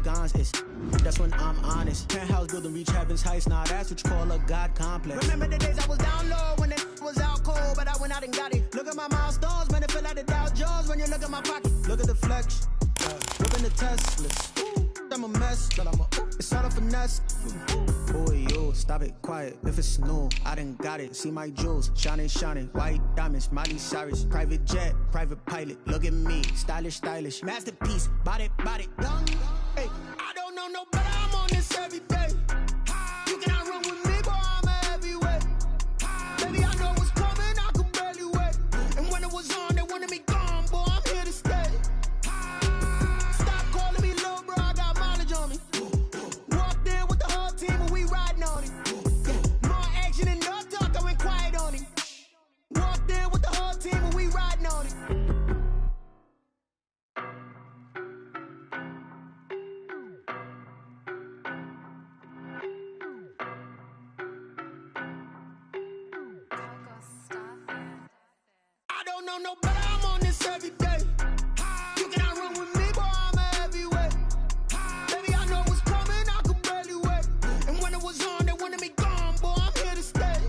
bygones. That's when I'm honest. Penthouse building, reach heaven's heights. Nah, that's what you call a God complex. Remember the days I was down low when it was out cold, but I went out and got it. Look at my milestones, man, it feel like the Dow Jones when you look at my pocket. Look at the flex, whipping the Teslas. I'm a mess, but it's all a finesse. Boy, yo, stop it, quiet. If it's new, I done got it. See my jewels, shining, shining. White diamonds, Miley Cyrus. Private jet, private pilot. Look at me, stylish, stylish. Masterpiece, body, young. Hey, I don't know no better. I'm on this every day. You cannot run with me, boy. I'm a heavyweight. Baby, I know what's coming. I could barely wait. And when it was on, they wanted me gone, boy. I'm here to stay. Stop calling me little bro. I got mileage on me. Walked in with the whole team and we riding on it. More action and no talk. I went quiet on him. Walked in with the whole team and we riding on it. I don't know no better. I'm on this every day. You cannot run with me, boy. I'm a heavyweight. Baby, I know what's coming. I could barely wait. And when it was on, they wanted me gone, boy. I'm here to stay.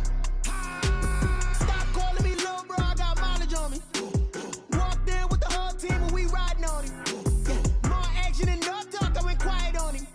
Stop calling me little bro. I got mileage on me. Walked in with the whole team and we riding on it. More action and no talk. I went quiet on him.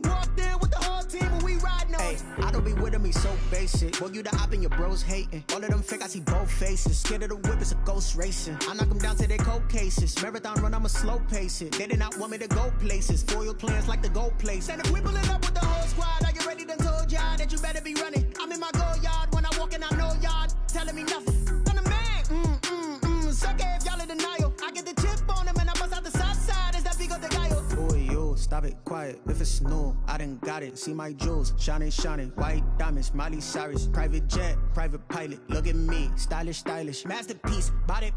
Walked in with the whole team and we riding on it. I don't be with me so basic. Boy, you the op and your bros hating. All of them fake, I see both faces. Scared of the whip, it's a ghost racing. I knock them down to their cold cases. Marathon run, I'ma slow pace it. They did not want me to go places. Foil plans like the gold place. And if we pulling up with the whole squad, I get ready done told y'all that you better be running. I'm in my go yard when I walk in, I know y'all telling me nothing. I'm the man, sucker if y'all in denial. I get the chip on them and I bust out the south side. Is that big of the guy? Boy, yo, stop it, quiet. If it's new, I done got it. See my jewels, shining, shining. White diamonds, Miley Cyrus. Private jet, private pilot. Look at me, stylish, stylish. Masterpiece, body,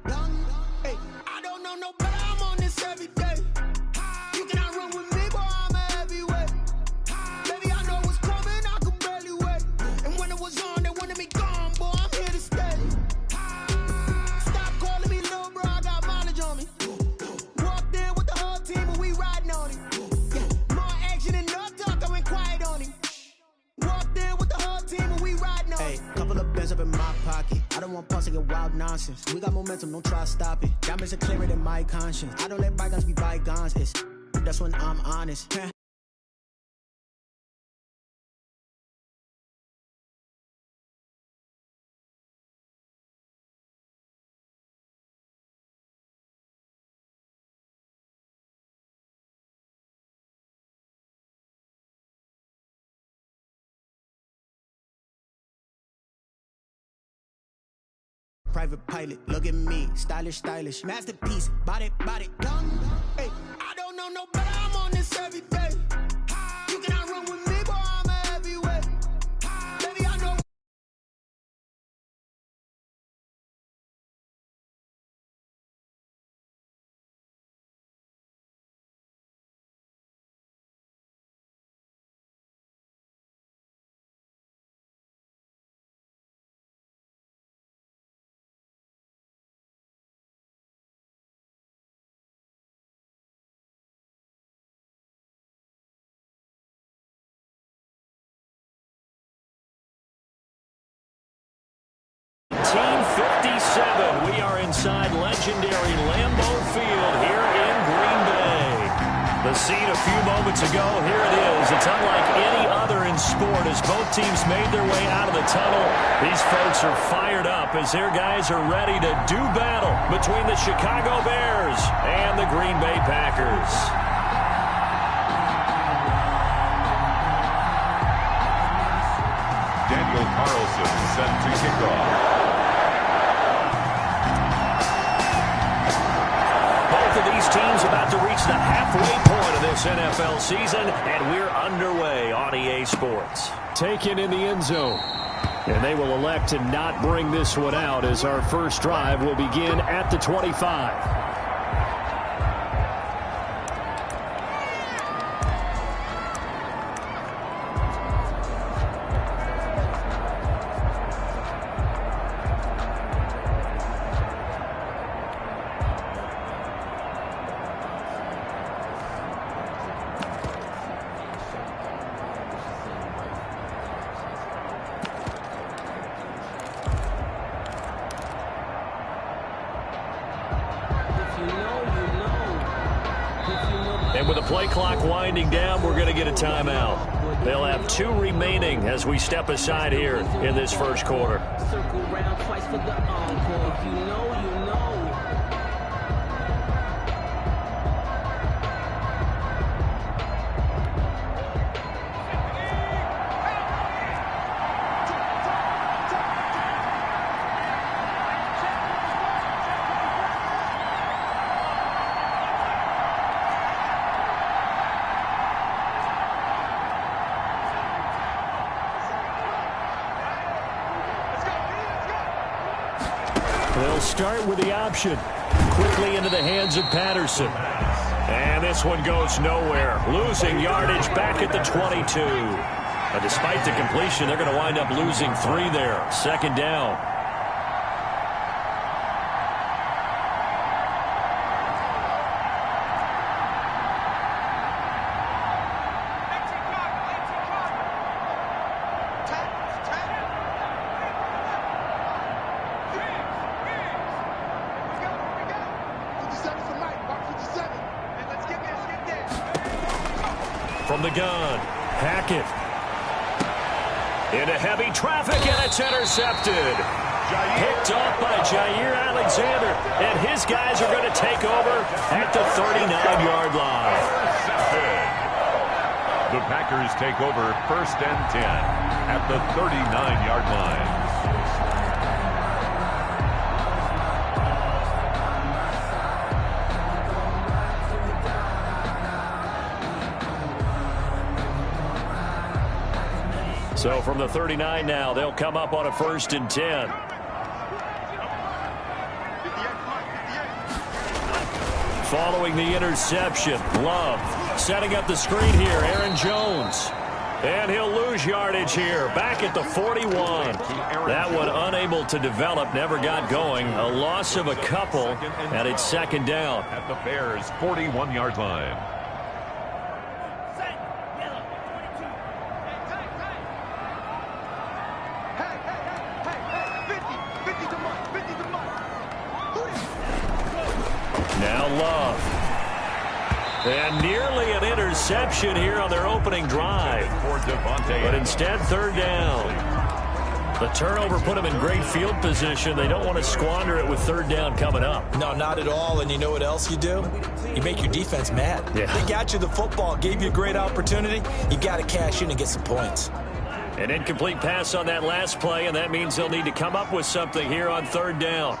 young. Hey, I don't know no better. I'm on this every day. You cannot run with me, boy. I'm a heavyweight. Baby, I know what's coming. I could barely wait. And when it was on, they wanted me gone, boy. I'm here to stay. Stop calling me little bro. I got mileage on me. Walked in with the whole team and we riding on it. More action and no talk. I went quiet on him. Walked in with the whole team and we riding on it. Hey, couple of bands up in my pocket. I don't want pause to get wild nonsense. We got momentum, don't try to stop it. Diamonds are clearer than my conscience. I don't let bygones be bygones. That's when I'm honest. Private pilot, look at me, stylish, stylish. Masterpiece, body, young. Hey, I don't know no better. I'm on this every day. You cannot run with me, boy. I'm a heavyweight. Baby, I know. Team 57, we are inside legendary Lambeau Field here in Green Bay. The scene a few moments ago, here it is. It's unlike any other in sport as both teams made their way out of the tunnel. These folks are fired up as their guys are ready to do battle between the Chicago Bears and the Green Bay Packers. Daniel Carlson set to kick off. These teams about to reach the halfway point of this NFL season, and we're underway on EA Sports. Taken in the end zone. And they will elect to not bring this one out as our first drive will begin at the 25. And with the play clock winding down, we're going to get a timeout. They'll have 2 remaining as we step aside here in this first quarter. Circle round twice for the encore. If you know, you know. They'll start with the option. Quickly into the hands of Patterson. And this one goes nowhere. Losing yardage back at the 22. But despite the completion, they're going to wind up losing 3 there. Second down. From the gun, Hackett. Into heavy traffic, and it's intercepted. Picked off by Jair Alexander, and his guys are going to take over at the 39-yard line. The Packers take over 1st and 10 at the 39-yard line. So from the 39 now, they'll come up on a 1st and 10. Following the interception, Love setting up the screen here, Aaron Jones. And he'll lose yardage here, back at the 41. That one unable to develop, never got going. A loss of a couple, and it's second down. At the Bears' 41-yard line. Now Love. And nearly an interception here on their opening drive. But instead, 3rd down. The turnover put them in great field position. They don't want to squander it with 3rd down coming up. No, not at all. And you know what else you do? You make your defense mad. Yeah. They got you the football, gave you a great opportunity. You got to cash in and get some points. An incomplete pass on that last play, and that means they'll need to come up with something here on 3rd down.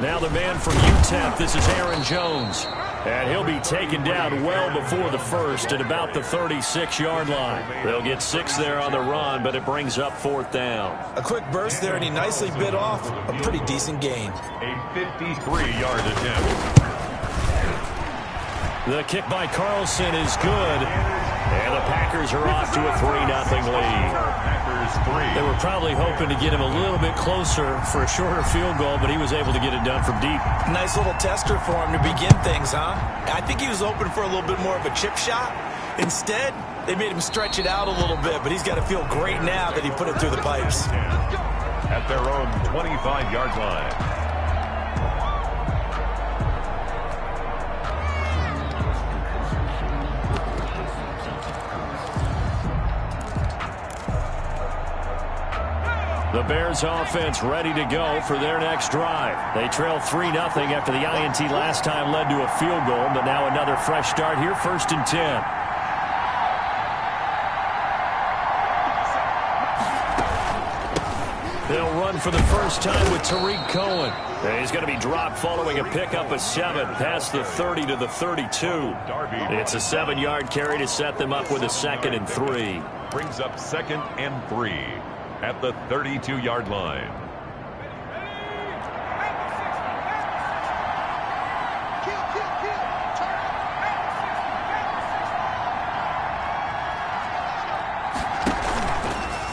Now the man from UTEP, this is Aaron Jones. And he'll be taken down well before the first at about the 36-yard line. They'll get 6 there on the run, but it brings up 4th down. A quick burst there, and he nicely bit off a pretty decent gain. A 53-yard attempt. The kick by Carlson is good. And the Packers are off to a 3-0 lead. They were probably hoping to get him a little bit closer for a shorter field goal, but he was able to get it done from deep. Nice little tester for him to begin things, huh? I think he was hoping for a little bit more of a chip shot. Instead, they made him stretch it out a little bit, but he's got to feel great now that he put it through the pipes. At their own 25-yard line. The Bears offense ready to go for their next drive. They trail 3-0 after the INT last time led to a field goal, but now another fresh start here, 1st and 10. They'll run for the first time with Tariq Cohen. He's going to be dropped following a pickup of 7 past the 30 to the 32. It's a 7-yard carry to set them up with a 2nd and 3. Brings up 2nd and 3. At the 32-yard line.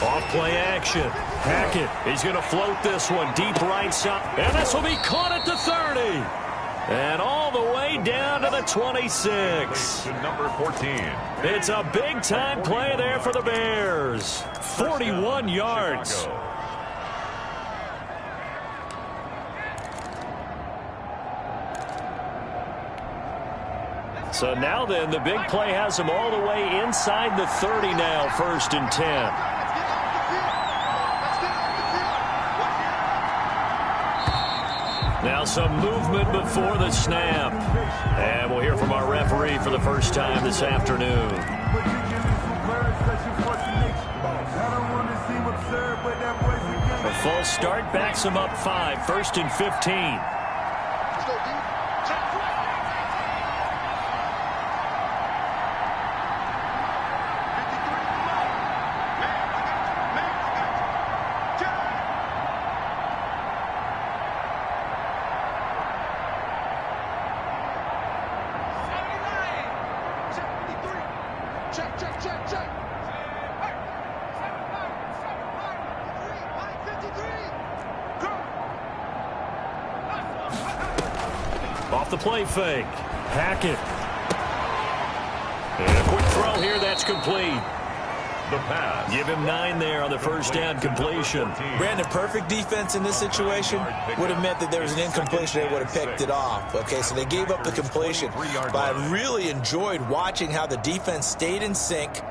Off-play action. Hackett, he's going to float this one deep right side. And this will be caught at the 30. And all the way down to the 26. Number 14. It's a big-time play there for the Bears. 41 yards. So now then, the big play has them all the way inside the 30 now, 1st and 10. Now some movement before the snap. And we'll hear from our referee for the first time this afternoon. A false start backs him up 5, 1st and 15. Off the play fake. Hackett. And a quick throw here. That's complete. The pass. Give him 9 there on the first down completion. Brandon, perfect defense in this situation would have meant that there was an incompletion. They would have picked it off. Okay, so they gave up the completion. But I really enjoyed watching how the defense stayed in sync,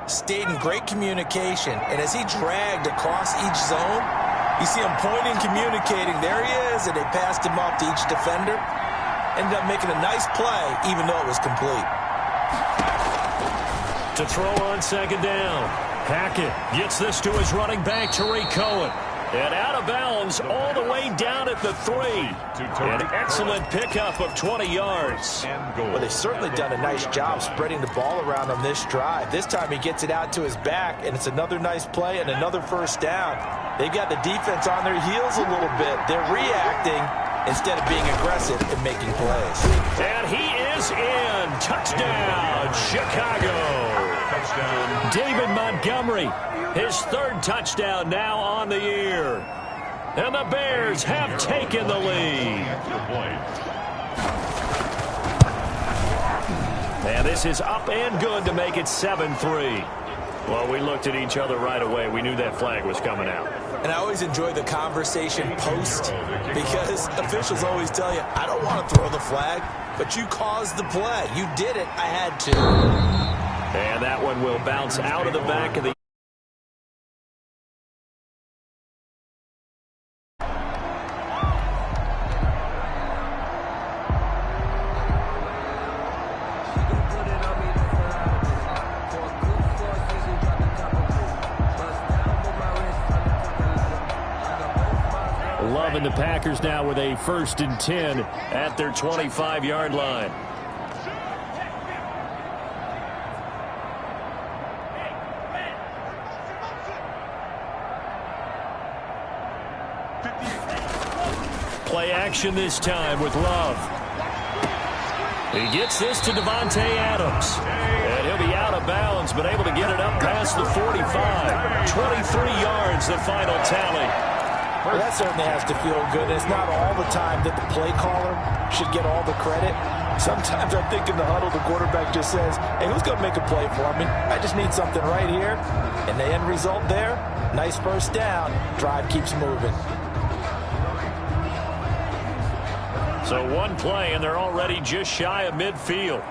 stayed in great communication, and as he dragged across each zone, you see him pointing, communicating. There he is, and they passed him off to each defender. Ended up making a nice play, even though it was complete. To throw on second down. Hackett gets this to his running back, Tariq Cohen. And out of bounds all the way down at the 3. An excellent pickup of 20 yards. Well, they've certainly done a nice job spreading the ball around on this drive. This time he gets it out to his back, and it's another nice play and another first down. They've got the defense on their heels a little bit. They're reacting instead of being aggressive and making plays. And he is in. Touchdown, Chicago. Touchdown. David Montgomery, his 3rd touchdown now on the year. And the Bears have taken the lead. And this is up and good to make it 7-3. Well, we looked at each other right away. We knew that flag was coming out. And I always enjoy the conversation post because officials always tell you, I don't want to throw the flag, but you caused the play. You did it. I had to. And that one will bounce out of the back of the Loving the Packers now with a 1st and 10 at their 25-yard line. Play action this time with Love. He gets this to Devontae Adams. And he'll be out of bounds, but able to get it up past the 45. 23 yards, the final tally. Well, that certainly has to feel good. It's not all the time that the play caller should get all the credit. Sometimes I think in the huddle, the quarterback just says, hey, who's going to make a play for me? I just need something right here. And the end result there, nice first down. Drive keeps moving. So one play, and they're already just shy of midfield.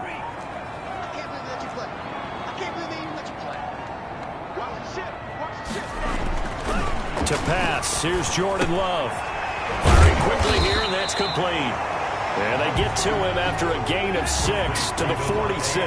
To pass, here's Jordan Love. Firing quickly here, and that's complete. And they get to him after a gain of 6 to the 46.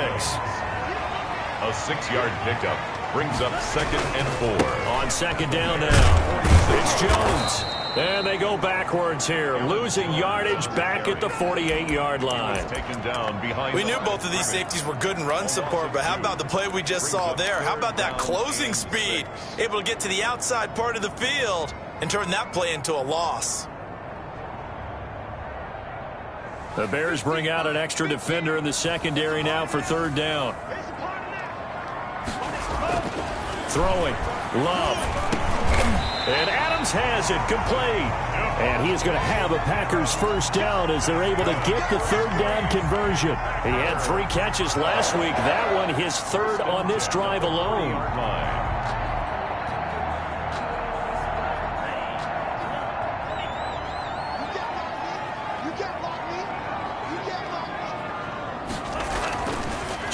A 6-yard pickup brings up 2nd and 4. On second down now, it's Jones. And they go backwards here, losing yardage back at the 48-yard line. Taken down behind. We knew both of these safeties were good in run support, but how about the play we just saw there? How about that closing speed? Able to get to the outside part of the field and turn that play into a loss. The Bears bring out an extra defender in the secondary now for 3rd down. Throwing, Love. And Adams has it, complete. And he is going to have a Packers first down as they're able to get the 3rd down conversion. He had 3 catches last week. That one his 3rd on this drive alone.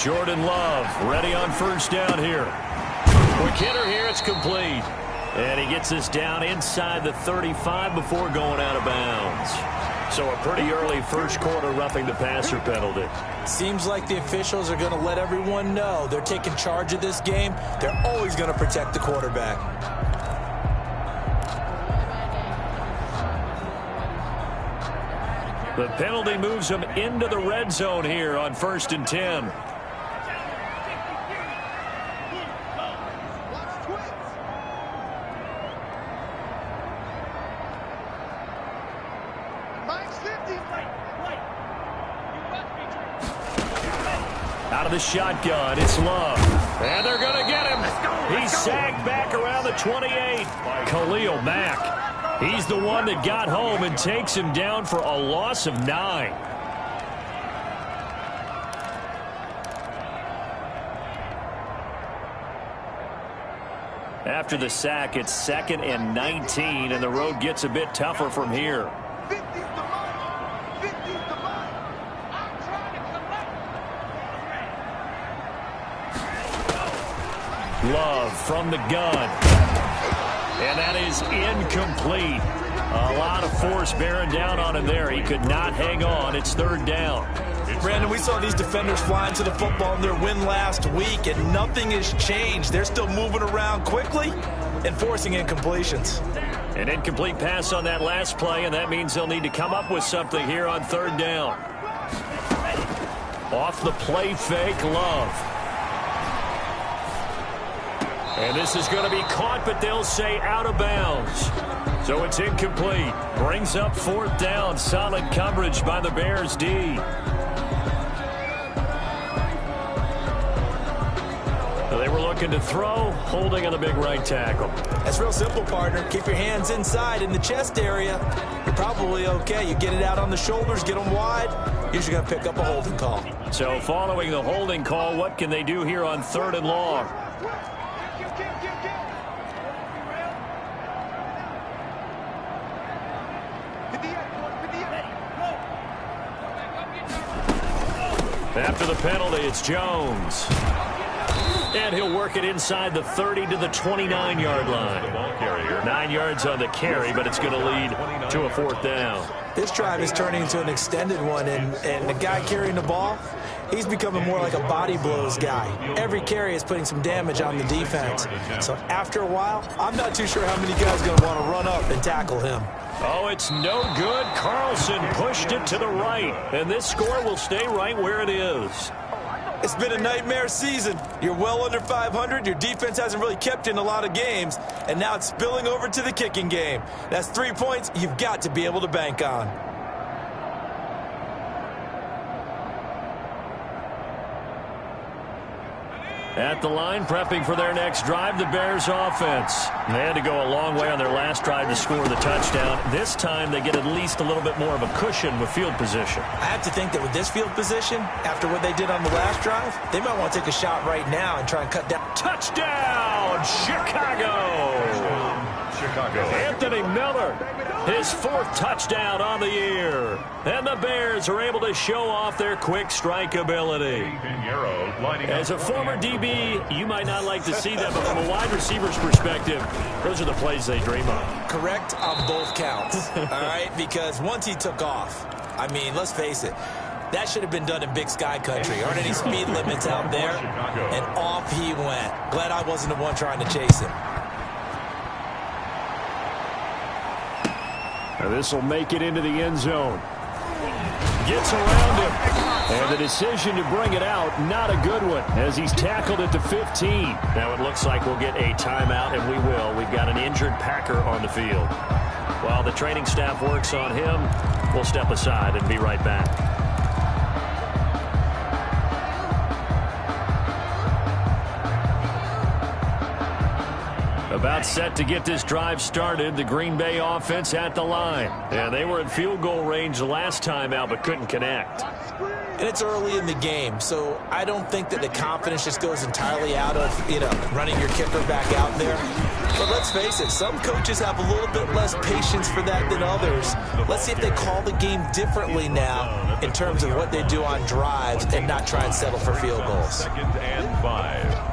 Jordan Love ready on first down here. Quick hitter here. It's complete. And he gets this down inside the 35 before going out of bounds. So a pretty early first quarter roughing the passer penalty. Seems like the officials are going to let everyone know they're taking charge of this game. They're always going to protect the quarterback. The penalty moves him into the red zone here on 1st and 10. Out of the shotgun, it's Love. And they're going to get him. He's sagged back around the 28. Khalil Mack. He's the one that got home and takes him down for a loss of 9. After the sack, it's 2nd and 19, and the road gets a bit tougher from here. Love from the gun. And that is incomplete. A lot of force bearing down on him there. He could not hang on. It's 3rd down. Brandon, we saw these defenders flying to the football in their win last week, and nothing has changed. They're still moving around quickly and forcing incompletions. An incomplete pass on that last play, and that means they'll need to come up with something here on 3rd down. Off the play fake, Love. And this is going to be caught, but they'll say out of bounds. So it's incomplete. Brings up 4th down. Solid coverage by the Bears D. They were looking to throw, holding on the big right tackle. That's real simple, partner. Keep your hands inside in the chest area. You're probably okay. You get it out on the shoulders, get them wide. Usually going to pick up a holding call. So following the holding call, what can they do here on 3rd and long? After the penalty, it's Jones. And he'll work it inside the 30 to the 29-yard line. 9 yards on the carry, but it's going to lead to a 4th down. This drive is turning into an extended one, and the guy carrying the ball, he's becoming more like a body blows guy. Every carry is putting some damage on the defense. So after a while, I'm not too sure how many guys are going to want to run up and tackle him. Oh, it's no good. Carlson pushed it to the right, and this score will stay right where it is. It's been a nightmare season. You're well under 500. Your defense hasn't really kept in a lot of games, and now it's spilling over to the kicking game. That's 3 points you've got to be able to bank on. At the line, prepping for their next drive, the Bears offense. They had to go a long way on their last drive to score the touchdown. This time, they get at least a little bit more of a cushion with field position. I have to think that with this field position, after what they did on the last drive, they might want to take a shot right now and try and cut down. Touchdown, Chicago! Anthony Miller, his 4th touchdown on the year. And the Bears are able to show off their quick strike ability. As a former DB, you might not like to see that, but from a wide receiver's perspective, those are the plays they dream of. Correct on both counts, all right? Because once he took off, I mean, let's face it, that should have been done in Big Sky Country. Aren't any speed limits out there? And off he went. Glad I wasn't the one trying to chase him. Now this will make it into the end zone. Gets around him. And the decision to bring it out, not a good one, as he's tackled at the 15. Now it looks like we'll get a timeout, and we will. We've got an injured Packer on the field. While the training staff works on him, we'll step aside and be right back. About set to get this drive started, the Green Bay offense at the line. And they were at field goal range last time out, but couldn't connect. and it's early in the game, so I don't think that the confidence just goes entirely out of, running your kicker back out there. But let's face it, some coaches have a little bit less patience for that than others. Let's see if they call the game differently now in terms of what they do on drives and not try and settle for field goals. Second and 5.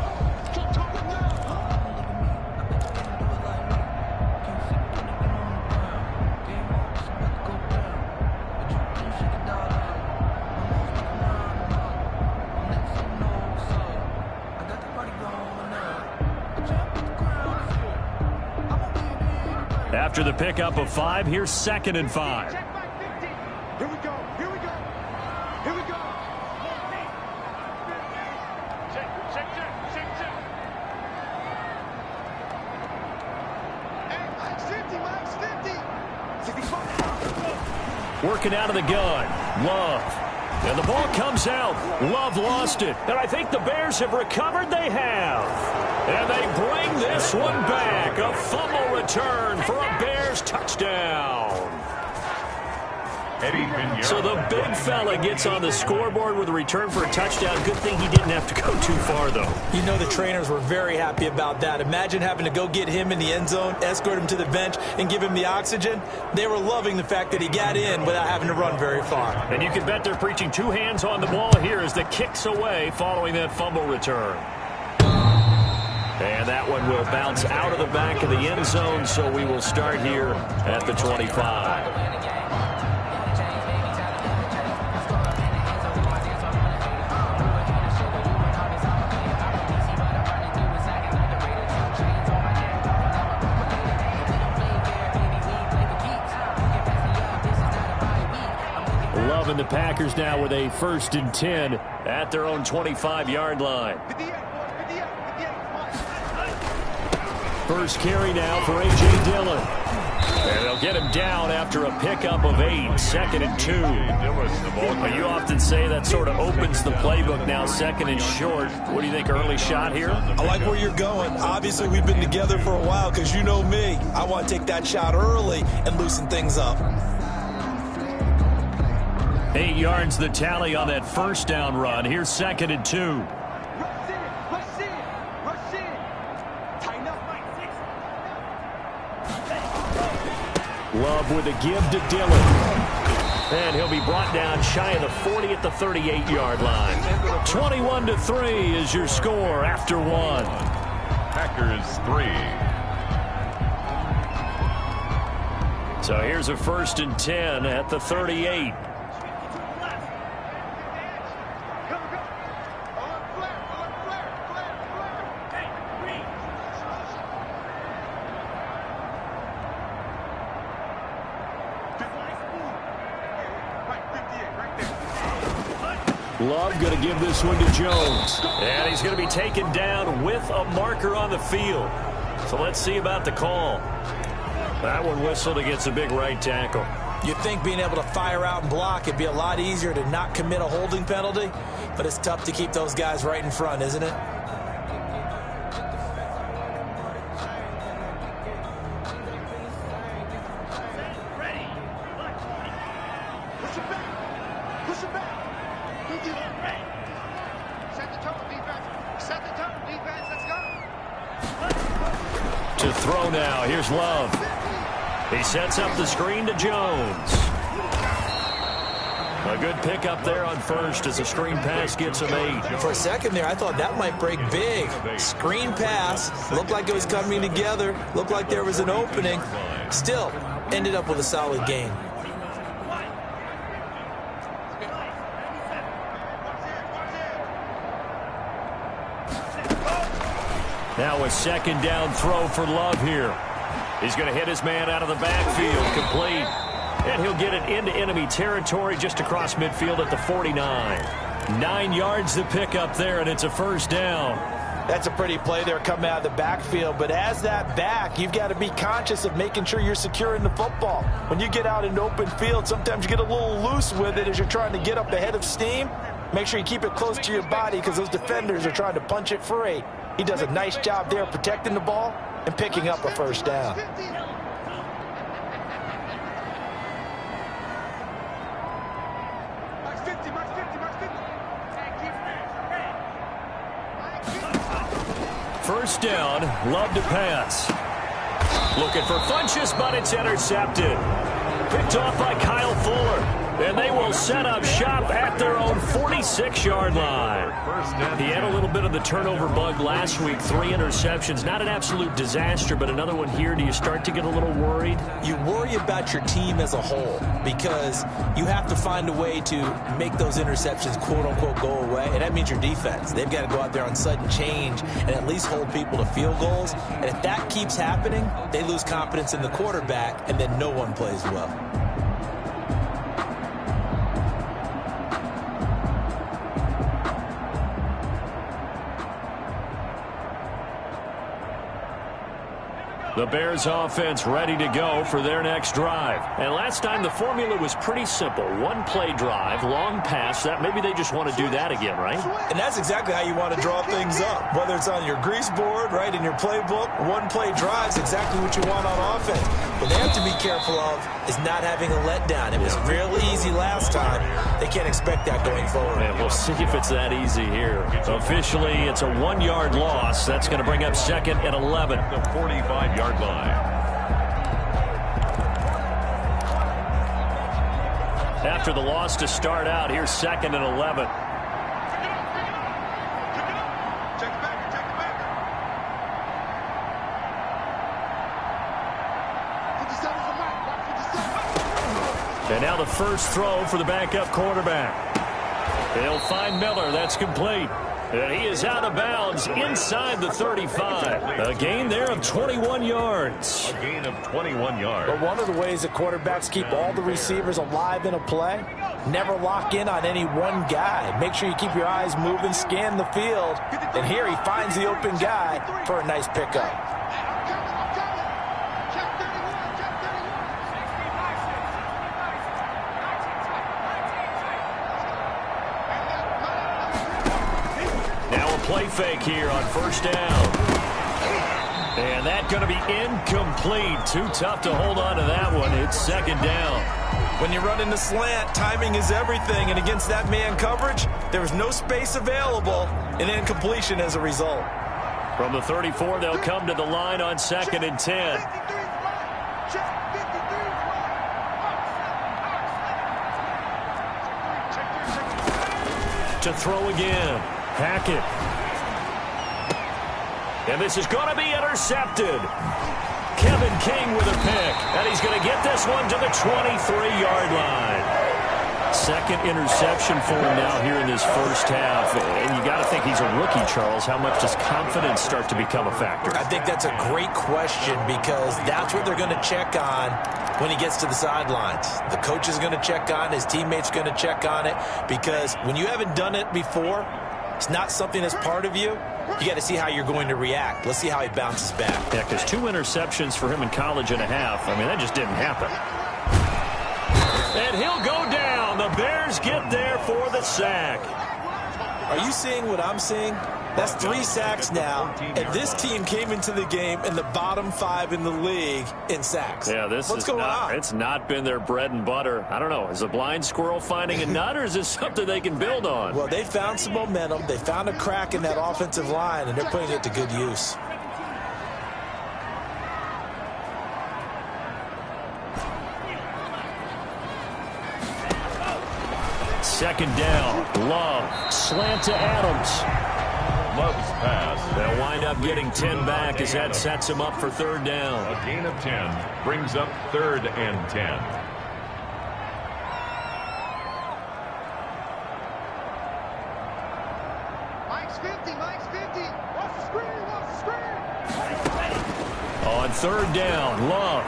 After the pickup of 5, here's 2nd and 5. Here we go. Here we go. Here we go. Check. Hey, Mike's 50. Working out of the gun. Love. And the ball comes out. Love lost it. And I think the Bears have recovered. They have. And they bring this one back. A fumble return for a Bears touchdown. So the big fella gets on the scoreboard with a return for a touchdown. Good thing he didn't have to go too far, though. You know the trainers were very happy about that. Imagine having to go get him in the end zone, escort him to the bench, and give him the oxygen. They were loving the fact that he got in without having to run very far. And you can bet they're preaching 2 hands on the ball here as the kick's away following that fumble return. And that one will bounce out of the back of the end zone, so we will start here at the 25. Love and the Packers now with a 1st and 10 at their own 25-yard line. First carry now for A.J. Dillon. And they'll get him down after a pickup of 8, 2nd and 2. But you often say that sort of opens the playbook now, 2nd and short. What do you think, early shot here? I like where you're going. Obviously, we've been together for a while because you know me. I want to take that shot early and loosen things up. 8 yards the tally on that 1st down run. Here's 2nd and 2. Love with a give to Dillon. And he'll be brought down shy of the 40 at the 38-yard line. 21-3 is your score after 1. Packers 3. So here's a 1st and 10 at the 38. Love going to give this one to Jones. And he's going to be taken down with a marker on the field. So let's see about the call. That one whistled against a big right tackle. You'd think being able to fire out and block, it'd be a lot easier to not commit a holding penalty, but it's tough to keep those guys right in front, isn't it? To throw now. Here's Love. He sets up the screen to Jones. A good pickup there on 1st as the screen pass gets him 8. For a second there, I thought that might break big. Screen pass. Looked like it was coming together. Looked like there was an opening. Still, ended up with a solid gain. Now a 2nd down throw for Love here. He's going to hit his man out of the backfield, complete. And he'll get it into enemy territory just across midfield at the 49. 9 yards to pick up there, and it's a 1st down. That's a pretty play there coming out of the backfield. But as that back, you've got to be conscious of making sure you're securing the football. When you get out in open field, sometimes you get a little loose with it as you're trying to get up ahead of steam. Make sure you keep it close to your body because those defenders are trying to punch it free. He does a nice job there protecting the ball and picking up a 1st down. Max 50, Max 50, Max First down, Love to pass. Looking for Funchess, but it's intercepted. Picked off by Kyle Fuller. And they will set up shop at their own 46-yard line. He had a little bit of the turnover bug last week, 3 interceptions. Not an absolute disaster, but another one here. Do you start to get a little worried? You worry about your team as a whole because you have to find a way to make those interceptions, quote-unquote, go away, and that means your defense. They've got to go out there on sudden change and at least hold people to field goals. And if that keeps happening, they lose confidence in the quarterback, and then no one plays well. The Bears offense ready to go for their next drive. And last time the formula was pretty simple. One-play drive, long pass. That maybe they just want to do that again, right? And that's exactly how you want to draw things up. Whether it's on your grease board, right, in your playbook, one-play drive is exactly what you want on offense. What they have to be careful of is not having a letdown. It was real easy last time. They can't expect that going forward. And we'll see if it's that easy here. Officially, it's a 1-yard loss. That's going to bring up 2nd and 11. The 45-yard line. After the loss to start out, here's 2nd and 11. And now the first throw for the backup quarterback. They'll find Miller. That's complete. And he is out of bounds inside the 35. A gain there of 21 yards. A gain of 21 yards. But one of the ways that quarterbacks keep all the receivers alive in a play, never lock in on any one guy. Make sure you keep your eyes moving, scan the field. And here he finds the open guy for a nice pickup. Play fake here on first down. And that's going to be incomplete. Too tough to hold on to that one. It's 2nd down. When you run in the slant, timing is everything. And against that man coverage, there was no space available. And incompletion as a result. From the 34, they'll come to the line on 2nd and 10. To throw again. Hackett. And this is going to be intercepted. Kevin King with a pick. And he's going to get this one to the 23-yard line. 2nd interception for him now here in this first half. And you got to think he's a rookie, Charles. How much does confidence start to become a factor? I think that's a great question because that's what they're going to check on when he gets to the sidelines. The coach is going to check on, his teammates are going to check on it, because when you haven't done it before, it's not something that's part of you. You got to see how you're going to react. Let's see how he bounces back. Yeah, because 2 interceptions for him in college and a half. I mean, that just didn't happen. And he'll go down. The Bears get there for the sack. Are you seeing what I'm seeing? That's 3 sacks now, and this team came into the game in the bottom 5 in the league in sacks. Yeah, what's going on? It's not been their bread and butter. I don't know. Is a blind squirrel finding a nut, or is this something they can build on? Well, they found some momentum. They found a crack in that offensive line, and they're putting it to good use. Second down. Love. Slant to Adams. Love's pass. They'll wind up getting 10 back as that sets him up for 3rd down. A gain of 10 brings up 3rd and 10. Mike's 50. Watch the screen. On 3rd down, Love.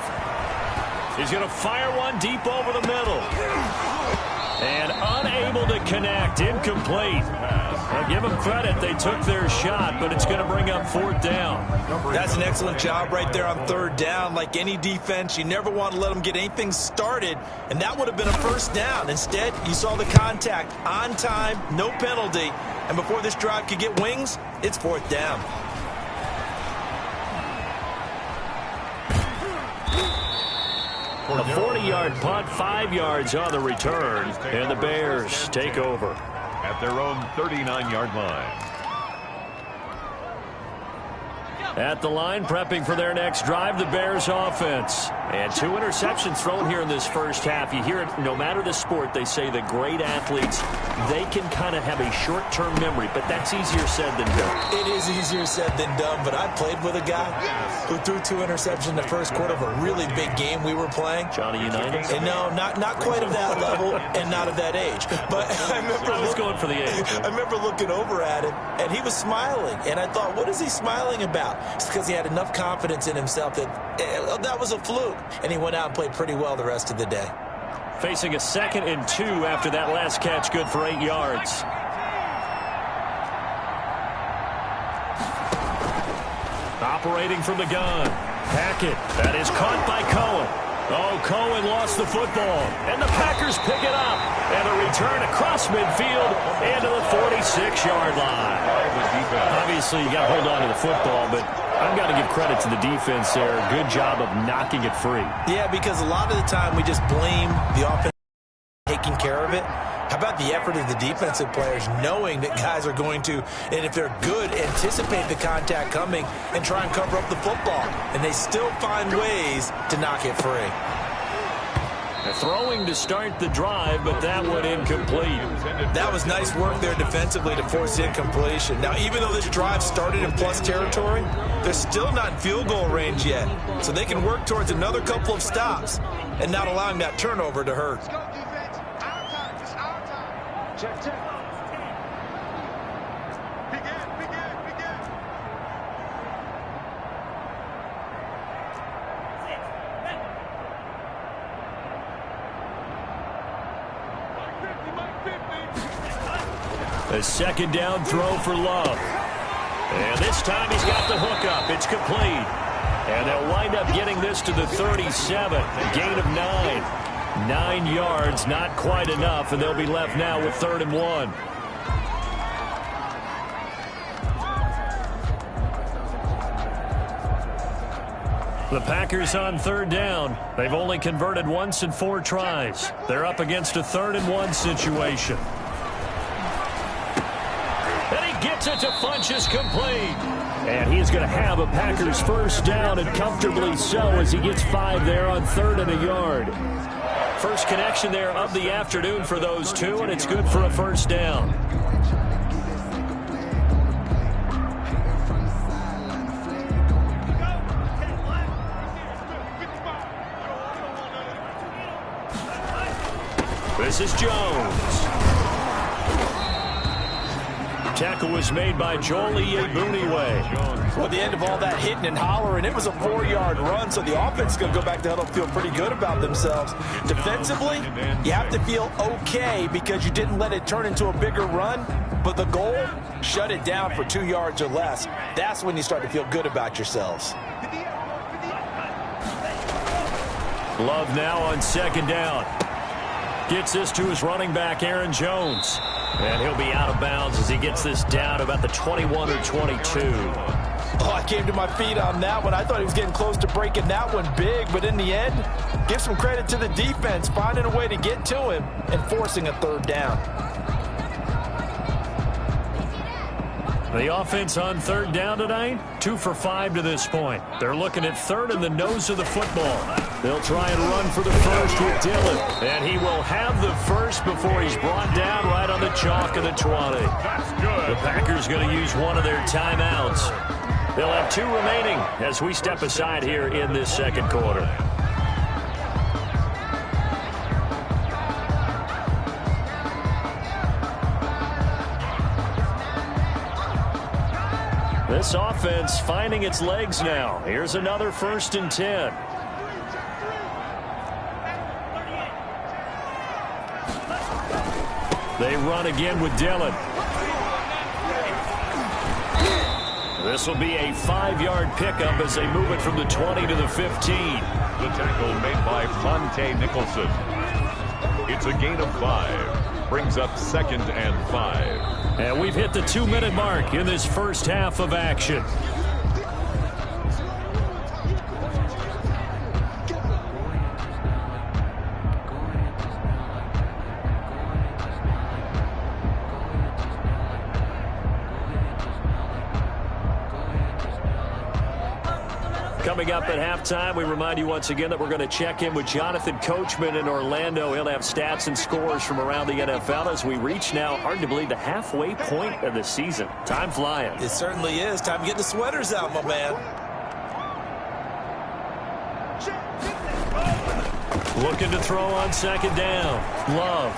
He's going to fire one deep over the middle. And unable to connect. Incomplete. I'll give them credit. They took their shot, but it's going to bring up 4th down. That's an excellent job right there on 3rd down. Like any defense, you never want to let them get anything started, and that would have been a 1st down. Instead, you saw the contact on time, no penalty, and before this drive could get wings, it's 4th down. A 40-yard punt, 5 yards on the return, and the Bears take over. at their own 39-yard line. At the line, prepping for their next drive, the Bears offense. And 2 interceptions thrown here in this first half. You hear it, no matter the sport, they say that great athletes, they can kind of have a short-term memory, but that's easier said than done. It is easier said than done, but I played with a guy who threw 2 interceptions in the first quarter of a really big game we were playing. Johnny Unitas? And no, not quite of that level and not of that age. But I was going for the age. I remember looking over at him, and he was smiling. And I thought, what is he smiling about? It's because he had enough confidence in himself that was a fluke. And he went out and played pretty well the rest of the day. Facing a 2nd and 2 after that last catch, good for 8 yards. Operating from the gun. Hackett. That is caught by Cohen. Oh, Cohen lost the football. And the Packers pick it up. And a return across midfield into the 46-yard line. Obviously, you got to hold on to the football, but I've got to give credit to the defense there. Good job of knocking it free. Yeah, because a lot of the time we just blame the offense taking care of it. How about the effort of the defensive players knowing that guys are going to, and if they're good, anticipate the contact coming and try and cover up the football. And they still find ways to knock it free. Throwing to start the drive, but that one incomplete. That was nice work there defensively to force incompletion. Now, even though this drive started in plus territory, they're still not in field goal range yet. So they can work towards another couple of stops and not allowing that turnover to hurt. Check. A 2nd down throw for Love. And this time he's got the hook up. It's complete. And they'll wind up getting this to the 37. A gain of 9. 9 yards, not quite enough, and they'll be left now with 3rd and 1. The Packers on 3rd down. They've only converted once in 4 tries. They're up against a 3rd and 1 situation. And he gets it to Funchess complete. And he's going to have a Packers first down, and comfortably so, as he gets 5 there on 3rd and a yard. First connection there of the afternoon for those two, and it's good for a first down. This is Jones. Tackle was made by Joel Iyiegbuniwe. Well, at the end of all that hitting and hollering, it was a 4-yard run, so the offense is going to go back to huddle, feel pretty good about themselves. Defensively, you have to feel okay because you didn't let it turn into a bigger run, but the goal, shut it down for 2 yards or less. That's when you start to feel good about yourselves. Love now on 2nd down. Gets this to his running back, Aaron Jones. And he'll be out of bounds as he gets this down about the 21 or 22. Oh, I came to my feet on that one. I thought he was getting close to breaking that one big, but in the end, give some credit to the defense, finding a way to get to him and forcing a 3rd down. The offense on 3rd down tonight, 2 for 5 to this point. They're looking at 3rd and the nose of the football. They'll try and run for the first with Dillon. And he will have the first before he's brought down right on the chalk of the 20. The Packers going to use one of their timeouts. They'll have 2 remaining as we step aside here in this 2nd quarter. This offense finding its legs now. Here's another 1st and 10. They run again with Dillon. This will be a 5-yard pickup as they move it from the 20 to the 15. The tackle made by Monte Nicholson. It's a gain of 5. Brings up 2nd and 5. And we've hit the 2-minute mark in this first half of action. Coming up at halftime, we remind you once again that we're going to check in with Jonathan Coachman in Orlando. He'll have stats and scores from around the NFL as we reach now, hard to believe, the halfway point of the season. Time flying. It certainly is. Time to get the sweaters out, my man. Looking to throw on second down. Love.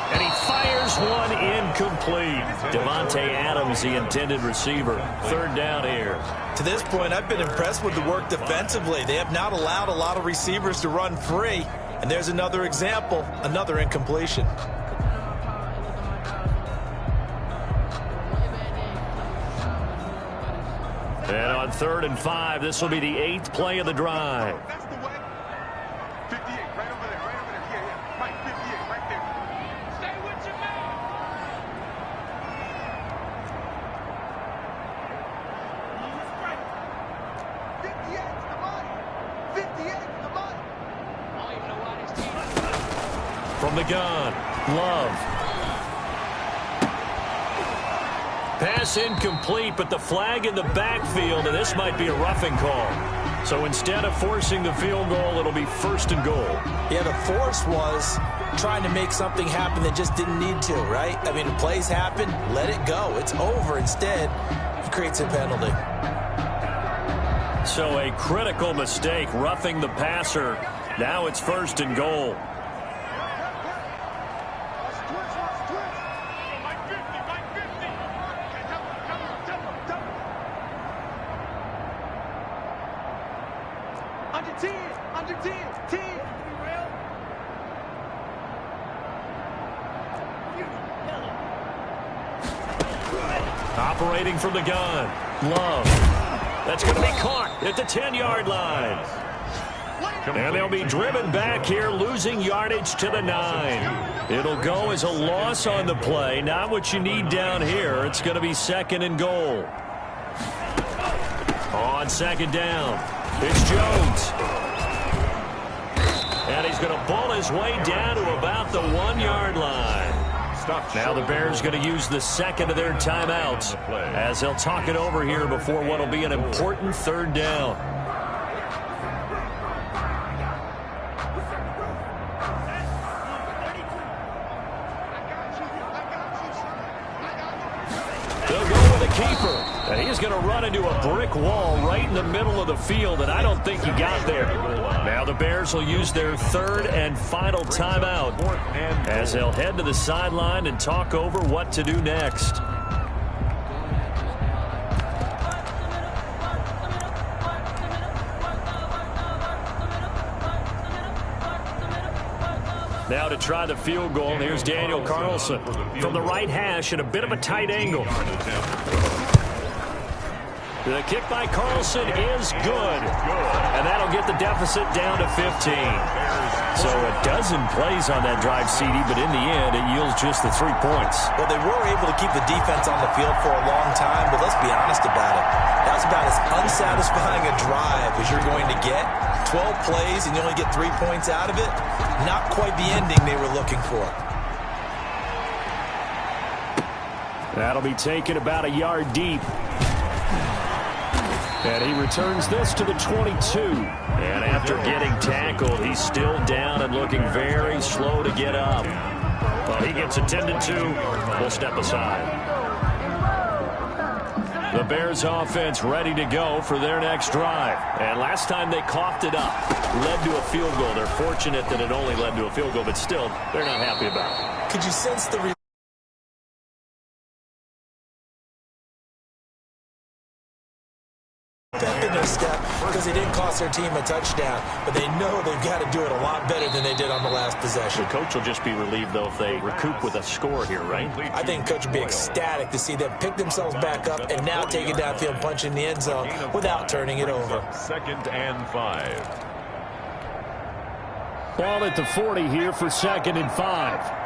And he fires one incomplete. Devontae Adams, the intended receiver. Third down here. To this point, I've been impressed with the work defensively. They have not allowed a lot of receivers to run free. And there's another example, another incompletion. And on 3rd and 5, this will be the 8th play of the drive. That's the way. 58, right over there, right over there. Yeah. Right, 58, right there. Stay with your man. He's right. 58's the money. 58's the money. I don't even know why this team. From the gun, Love. Pass incomplete, but the flag in the backfield, and this might be a roughing call. So instead of forcing the field goal, it'll be 1st and goal. Yeah, the force was trying to make something happen that just didn't need to, right? I mean, the plays happen, let it go. It's over. Instead, it creates a penalty. So a critical mistake, roughing the passer. Now it's 1st and goal. Operating from the gun. Love. That's going to be caught at the 10-yard line. And they'll be driven back here, losing yardage to the 9. It'll go as a loss on the play. Not what you need down here. It's going to be 2nd and goal. On 2nd down, it's Jones. And he's going to bull his way down to about the 1-yard line. Now the Bears going to use the 2nd of their timeouts as they'll talk it over here before what will be an important 3rd down. They'll go with a keeper. And he's going to run into a brick wall right in the middle of the field, and I don't think he got there. Now the Bears will use their 3rd and final timeout as they'll head to the sideline and talk over what to do next. Now to try the field goal, here's Daniel Carlson from the right hash at a bit of a tight angle. The kick by Carlson is good, and that'll get the deficit down to 15. So a dozen plays on that drive, CD, but in the end, it yields just the 3 points. Well, they were able to keep the defense on the field for a long time, but let's be honest about it. That's about as unsatisfying a drive as you're going to get. 12 plays, and you only get 3 points out of it. Not quite the ending they were looking for. That'll be taken about a yard deep. And he returns this to the 22. And after getting tackled, he's still down and looking very slow to get up. Well, he gets attended to. We'll step aside. The Bears offense ready to go for their next drive. And last time they coughed it up, led to a field goal. They're fortunate that it only led to a field goal, but still, they're not happy about it. Could you sense the pep in their step because they didn't cost their team a touchdown, but they know they've got to do it a lot better than they did on the last possession. The coach will just be relieved, though, if they recoup with a score here, right? I think coach would be ecstatic to see them pick themselves back up and now take it downfield, punch in the end zone without turning it over. 2nd and 5. Ball at the 40 here for 2nd and 5.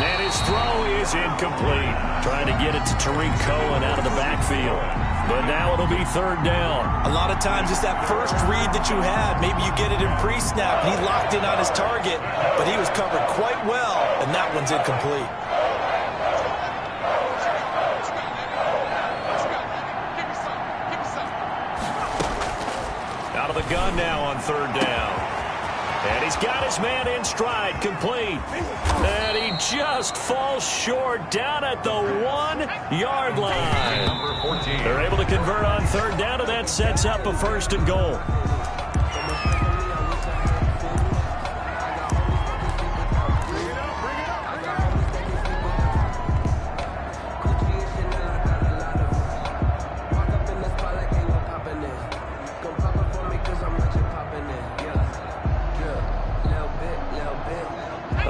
And his throw is incomplete. Trying to get it to Tariq Cohen out of the backfield. But now it'll be third down. A lot of times it's that first read that you have. Maybe you get it in pre-snap. He locked in on his target, but he was covered quite well, and that one's incomplete. Out of the gun now on third down. And he's got his man in stride, complete. And he just falls short down at the 1-yard line. They're able to convert on third down, and that sets up a first and goal.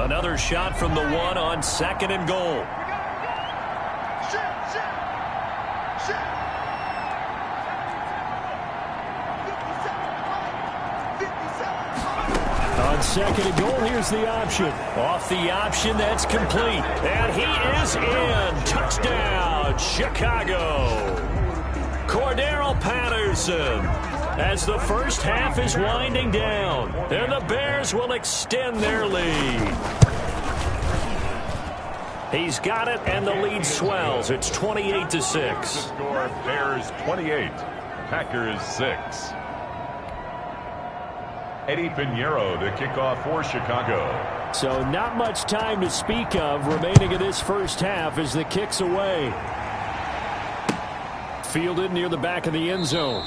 Another shot from the 1 on second and goal. On second and goal, here's the option. Off the option, that's complete. And he is in. Touchdown, Chicago. Cordero Patterson. As the first half is winding down, and the Bears will extend their lead. He's got it, and the lead swells. It's 28-6. Score: Bears 28, Packers 6. Eddie Pinheiro, the kickoff for Chicago. So not much time to speak of remaining in this first half as the kick's away. Fielded near the back of the end zone.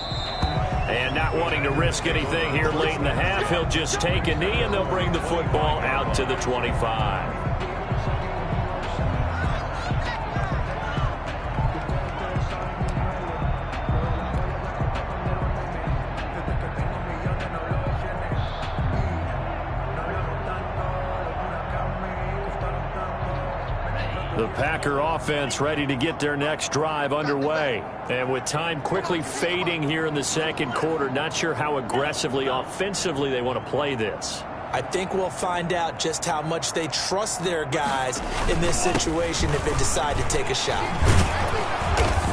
And not wanting to risk anything here late in the half, he'll just take a knee, and they'll bring the football out to the 25. The Packer offense ready to get their next drive underway. And with time quickly fading here in the second quarter, not sure how aggressively, offensively they want to play this. I think we'll find out just how much they trust their guys in this situation if they decide to take a shot.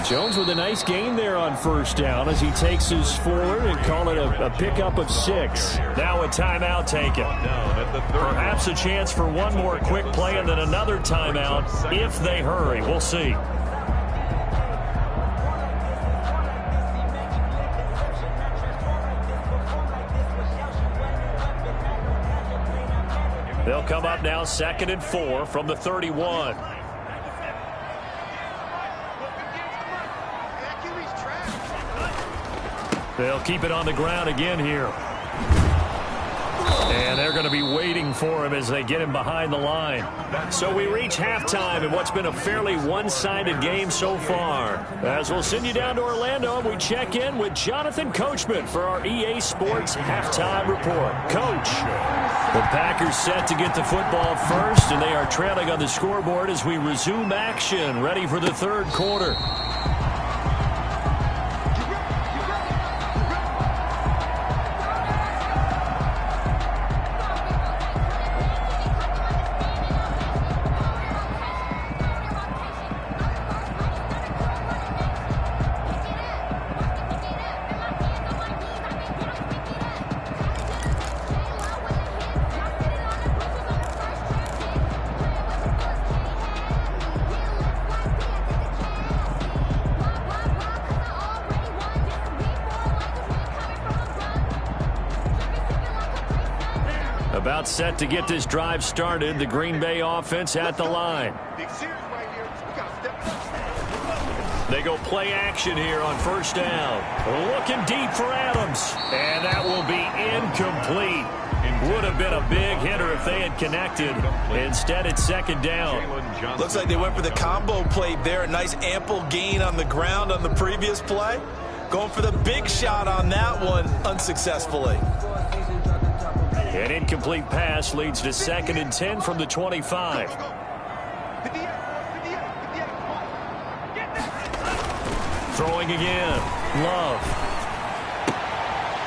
Jones with a nice gain there on first down as he takes us forward and call it a pickup of 6. Now a timeout taken. Perhaps a chance for one more quick play and then another timeout if they hurry. We'll see. They'll come up now 2nd and 4 from the 31. They'll keep it on the ground again here. And they're going to be waiting for him as they get him behind the line. So we reach halftime in what's been a fairly one-sided game so far. As we'll send you down to Orlando, and we check in with Jonathan Coachman for our EA Sports Halftime Report. Coach, the Packers set to get the football first, and they are trailing on the scoreboard as we resume action, ready for the third quarter. About set to get this drive started. The Green Bay offense at the line. They go play action here on first down. Looking deep for Adams. And that will be incomplete. Would have been a big hitter if they had connected. Instead, it's second down. Looks like they went for the combo play there. A nice ample gain on the ground on the previous play. Going for the big shot on that one unsuccessfully. An incomplete pass leads to 2nd and 10 from the 25. Throwing again. Love.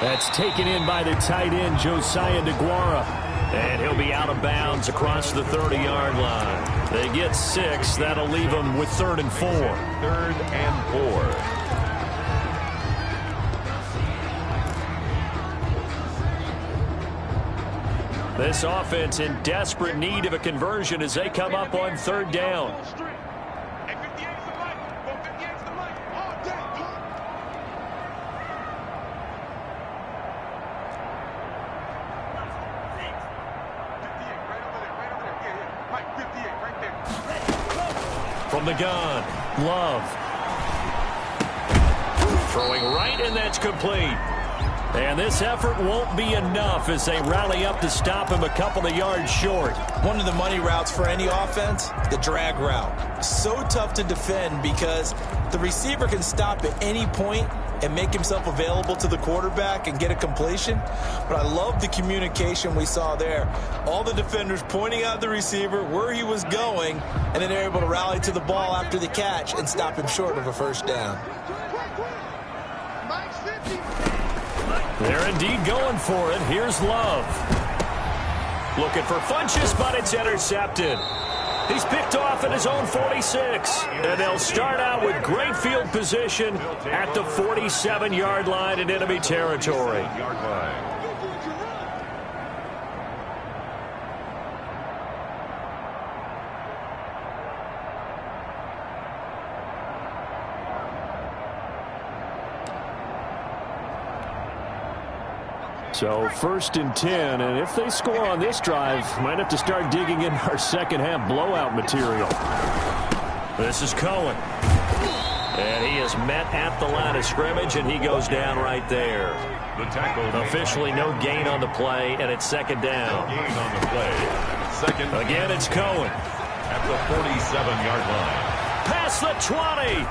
That's taken in by the tight end, Josiah DeGuara. And he'll be out of bounds across the 30-yard line. They get 6. That'll leave them with 3rd and 4. 3rd and 4. This offense in desperate need of a conversion as they come up on third down. From the gun, Love. Throwing right, and that's complete. And this effort won't be enough as they rally up to stop him a couple of yards short. One of the money routes for any offense, the drag route. So tough to defend because the receiver can stop at any point and make himself available to the quarterback and get a completion. But I love the communication we saw there. All the defenders pointing out the receiver, where he was going, and then they're able to rally to the ball after the catch and stop him short of a first down. They're indeed going for it. Here's Love. Looking for Funchess, but it's intercepted. He's picked off at his own 46. And they'll start out with great field position at the 47-yard line in enemy territory. So 1st and 10, and if they score on this drive, might have to start digging in our second half blowout material. This is Cohen. And he is met at the line of scrimmage, and he goes down right there. The tackle. Officially no gain on the play, and it's second down. No gain on the play. Second. Again, it's Cohen. At the 47-yard line. Past the 20.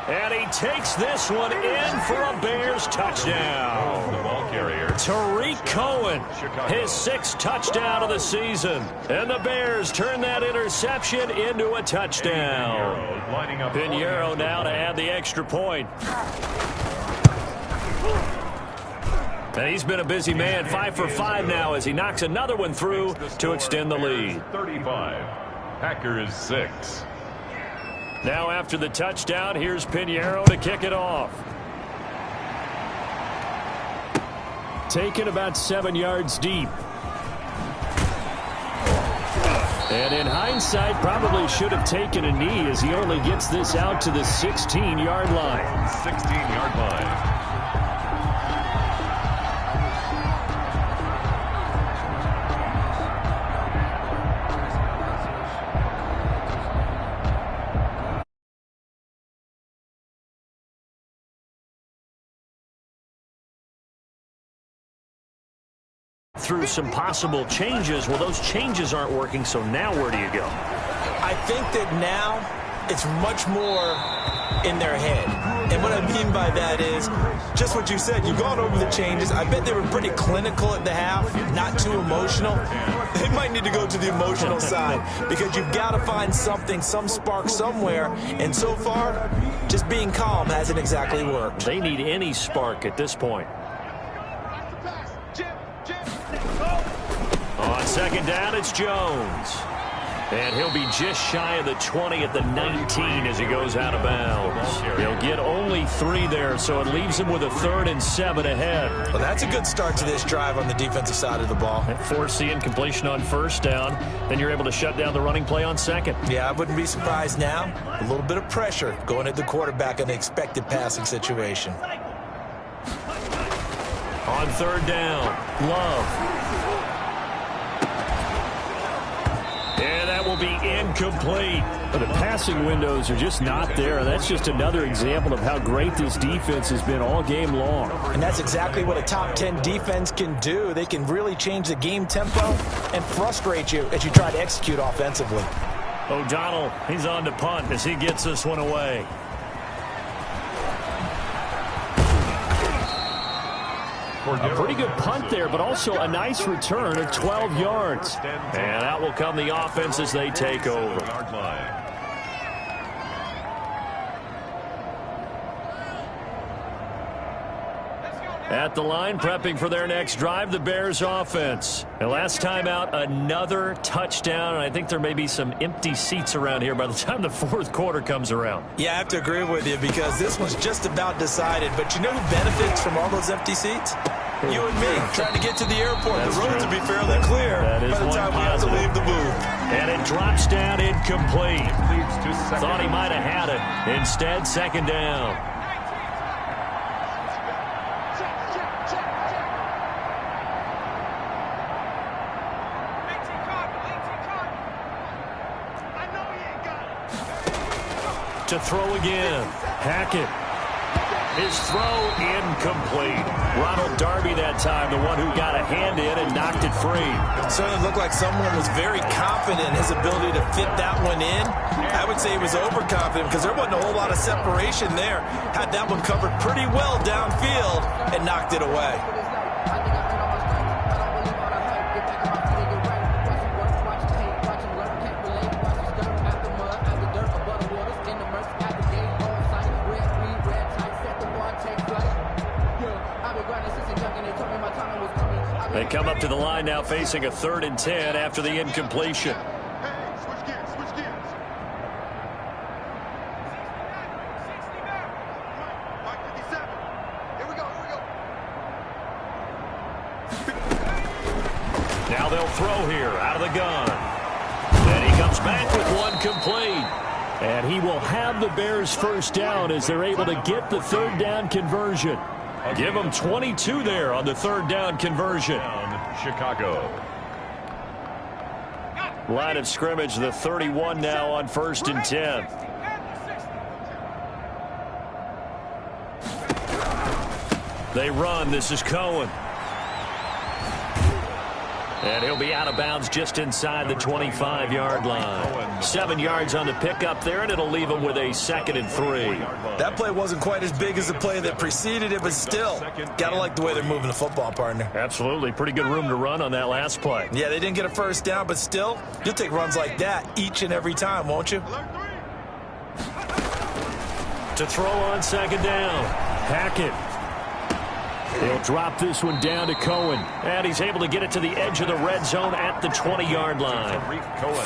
And he takes this one in for a Bears touchdown. The ball carrier. Tariq Cohen, his 6th touchdown of the season. And the Bears turn that interception into a touchdown. Pinheiro now to add the extra point. And he's been a busy man, 5 for 5 now as he knocks another one through to extend the lead. 35, Packers 6. Now after the touchdown, here's Pinheiro to kick it off. Taken about 7 yards deep. And in hindsight, probably should have taken a knee as he only gets this out to the 16-yard line. 16-yard line. Through some possible changes. Well, those changes aren't working, so now where do you go? I think that now it's much more in their head. And what I mean by that is just what you said. You've gone over the changes. I bet they were pretty clinical at the half, not too emotional. They might need to go to the emotional side because you've got to find something, some spark somewhere. And so far, just being calm hasn't exactly worked. They need any spark at this point. On second down, it's Jones. And he'll be just shy of the 20 at the 19 as he goes out of bounds. He'll get only 3 there, so it leaves him with a 3rd and 7 ahead. Well, that's a good start to this drive on the defensive side of the ball. Force the incompletion on first down. Then you're able to shut down the running play on second. Yeah, I wouldn't be surprised now. A little bit of pressure going at the quarterback in the expected passing situation. On third down, Love. And that will be incomplete. But the passing windows are just not there. That's just another example of how great this defense has been all game long. And that's exactly what a top 10 defense can do. They can really change the game tempo and frustrate you as you try to execute offensively. O'Donnell, he's on to punt as he gets this one away. A pretty good punt there, but also a nice return of 12 yards. And out will come the offense as they take over. At the line, prepping for their next drive, the Bears offense. And last time out, another touchdown, and I think there may be some empty seats around here by the time the 4th quarter comes around. Yeah, I have to agree with you because this was just about decided. But you know who benefits from all those empty seats? You and me, trying to get to the airport. That's the roads true. will be fairly clear That is by the one time positive. we have to leave the booth. And it drops down incomplete. Leads to second. Thought he might have had it. Instead, second down. To throw again. Hackett. His throw incomplete. Ronald Darby that time, the one who got a hand in and knocked it free. Certainly looked like someone was very confident in his ability to fit that one in. I would say he was overconfident because there wasn't a whole lot of separation there. Had that one covered pretty well downfield and knocked it away. They come up to the line now facing a 3rd and 10 after the incompletion. Hey, switch gears, switch gears. Mike 57. Here we go, here we go. Now they'll throw here out of the gun. Then he comes back with one complete. And he will have the Bears first down as they're able to get the 3rd down conversion. Give them 22 there on the 3rd down conversion. Chicago. Line of scrimmage, the 31 now on 1st and 10. They run. This is Cohen. And he'll be out of bounds just inside the 25-yard line. 7 yards on the pickup there, and it'll leave him with a 2nd and 3. That play wasn't quite as big as the play that preceded it, but still, got to like the way they're moving the football, partner. Absolutely. Pretty good room to run on that last play. Yeah, they didn't get a first down, but still, you'll take runs like that each and every time, won't you? To throw on 2nd down. Hackett. He'll drop this one down to Cohen. And he's able to get it to the edge of the red zone at the 20-yard line.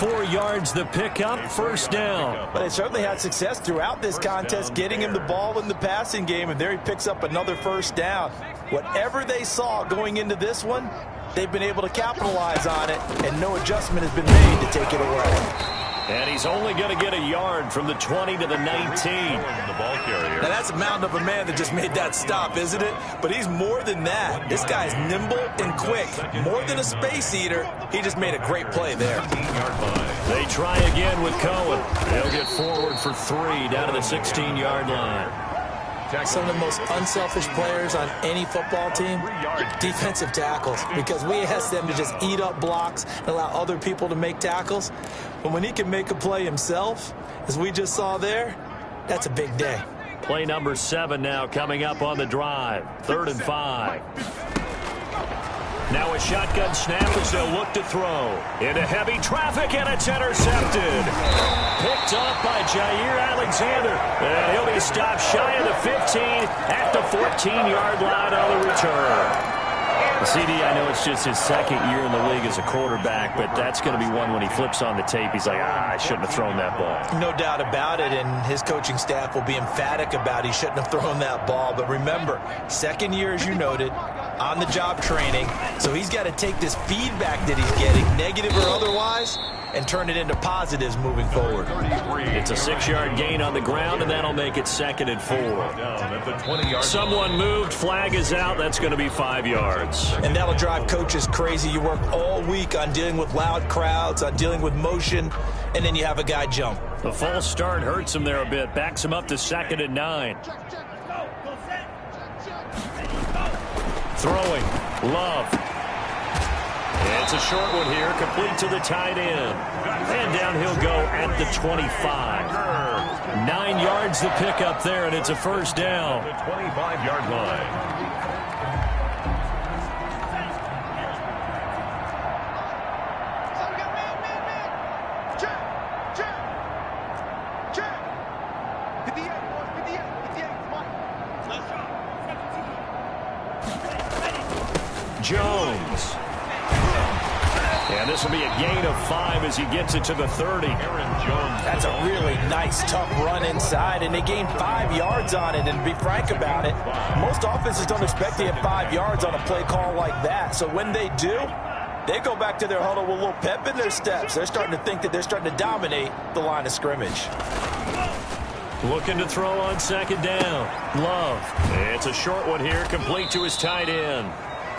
4 yards the pickup, 1st down. But they certainly had success throughout this contest, getting him the ball in the passing game, and there he picks up another 1st down. Whatever they saw going into this one, they've been able to capitalize on it, and no adjustment has been made to take it away. And he's only going to get a yard from the 20 to the 19. The ball carrier. Now, that's a mountain of a man that just made that stop, isn't it? But he's more than that. This guy's nimble and quick. More than a space eater, he just made a great play there. They try again with Cohen. They'll get forward for 3 down to the 16-yard line. Some of the most unselfish players on any football team, defensive tackles, because we ask them to just eat up blocks and allow other people to make tackles. But when he can make a play himself, as we just saw there, that's a big day. Play number 7 now coming up on the drive. 3rd and 5. Now a shotgun snap as they'll look to throw. Into heavy traffic, and it's intercepted. Picked off by Jair Alexander. And he'll be stopped shy of the 15 at the 14-yard line on the return. CD, I know it's just his 2nd year in the league as a quarterback, but that's going to be one when he flips on the tape. He's like, I shouldn't have thrown that ball. No doubt about it, and his coaching staff will be emphatic about he shouldn't have thrown that ball. But remember, 2nd year, as you noted, on-the-job training, so he's got to take this feedback that he's getting, negative or otherwise, and turn it into positives moving forward. It's a 6-yard gain on the ground, and that'll make it 2nd and 4. Down at the 20-yard. Someone moved, flag is out, that's going to be 5 yards. And that'll drive coaches crazy. You work all week on dealing with loud crowds, on dealing with motion, and then you have a guy jump. The false start hurts him there a bit, backs him up to 2nd and 9. Throwing, Love. It's a short one here, complete to the tight end. And down he'll go at the 25. 9 yards the pickup there, and it's a 1st down. The 25-yard line. Jones. And this will be a gain of 5 as he gets it to the 30. That's a really nice, tough run inside, and they gained 5 yards on it. And to be frank about it, most offenses don't expect to get 5 yards on a play call like that. So when they do, they go back to their huddle with a little pep in their steps. They're starting to think that they're starting to dominate the line of scrimmage. Looking to throw on second down. Love. It's a short one here, complete to his tight end.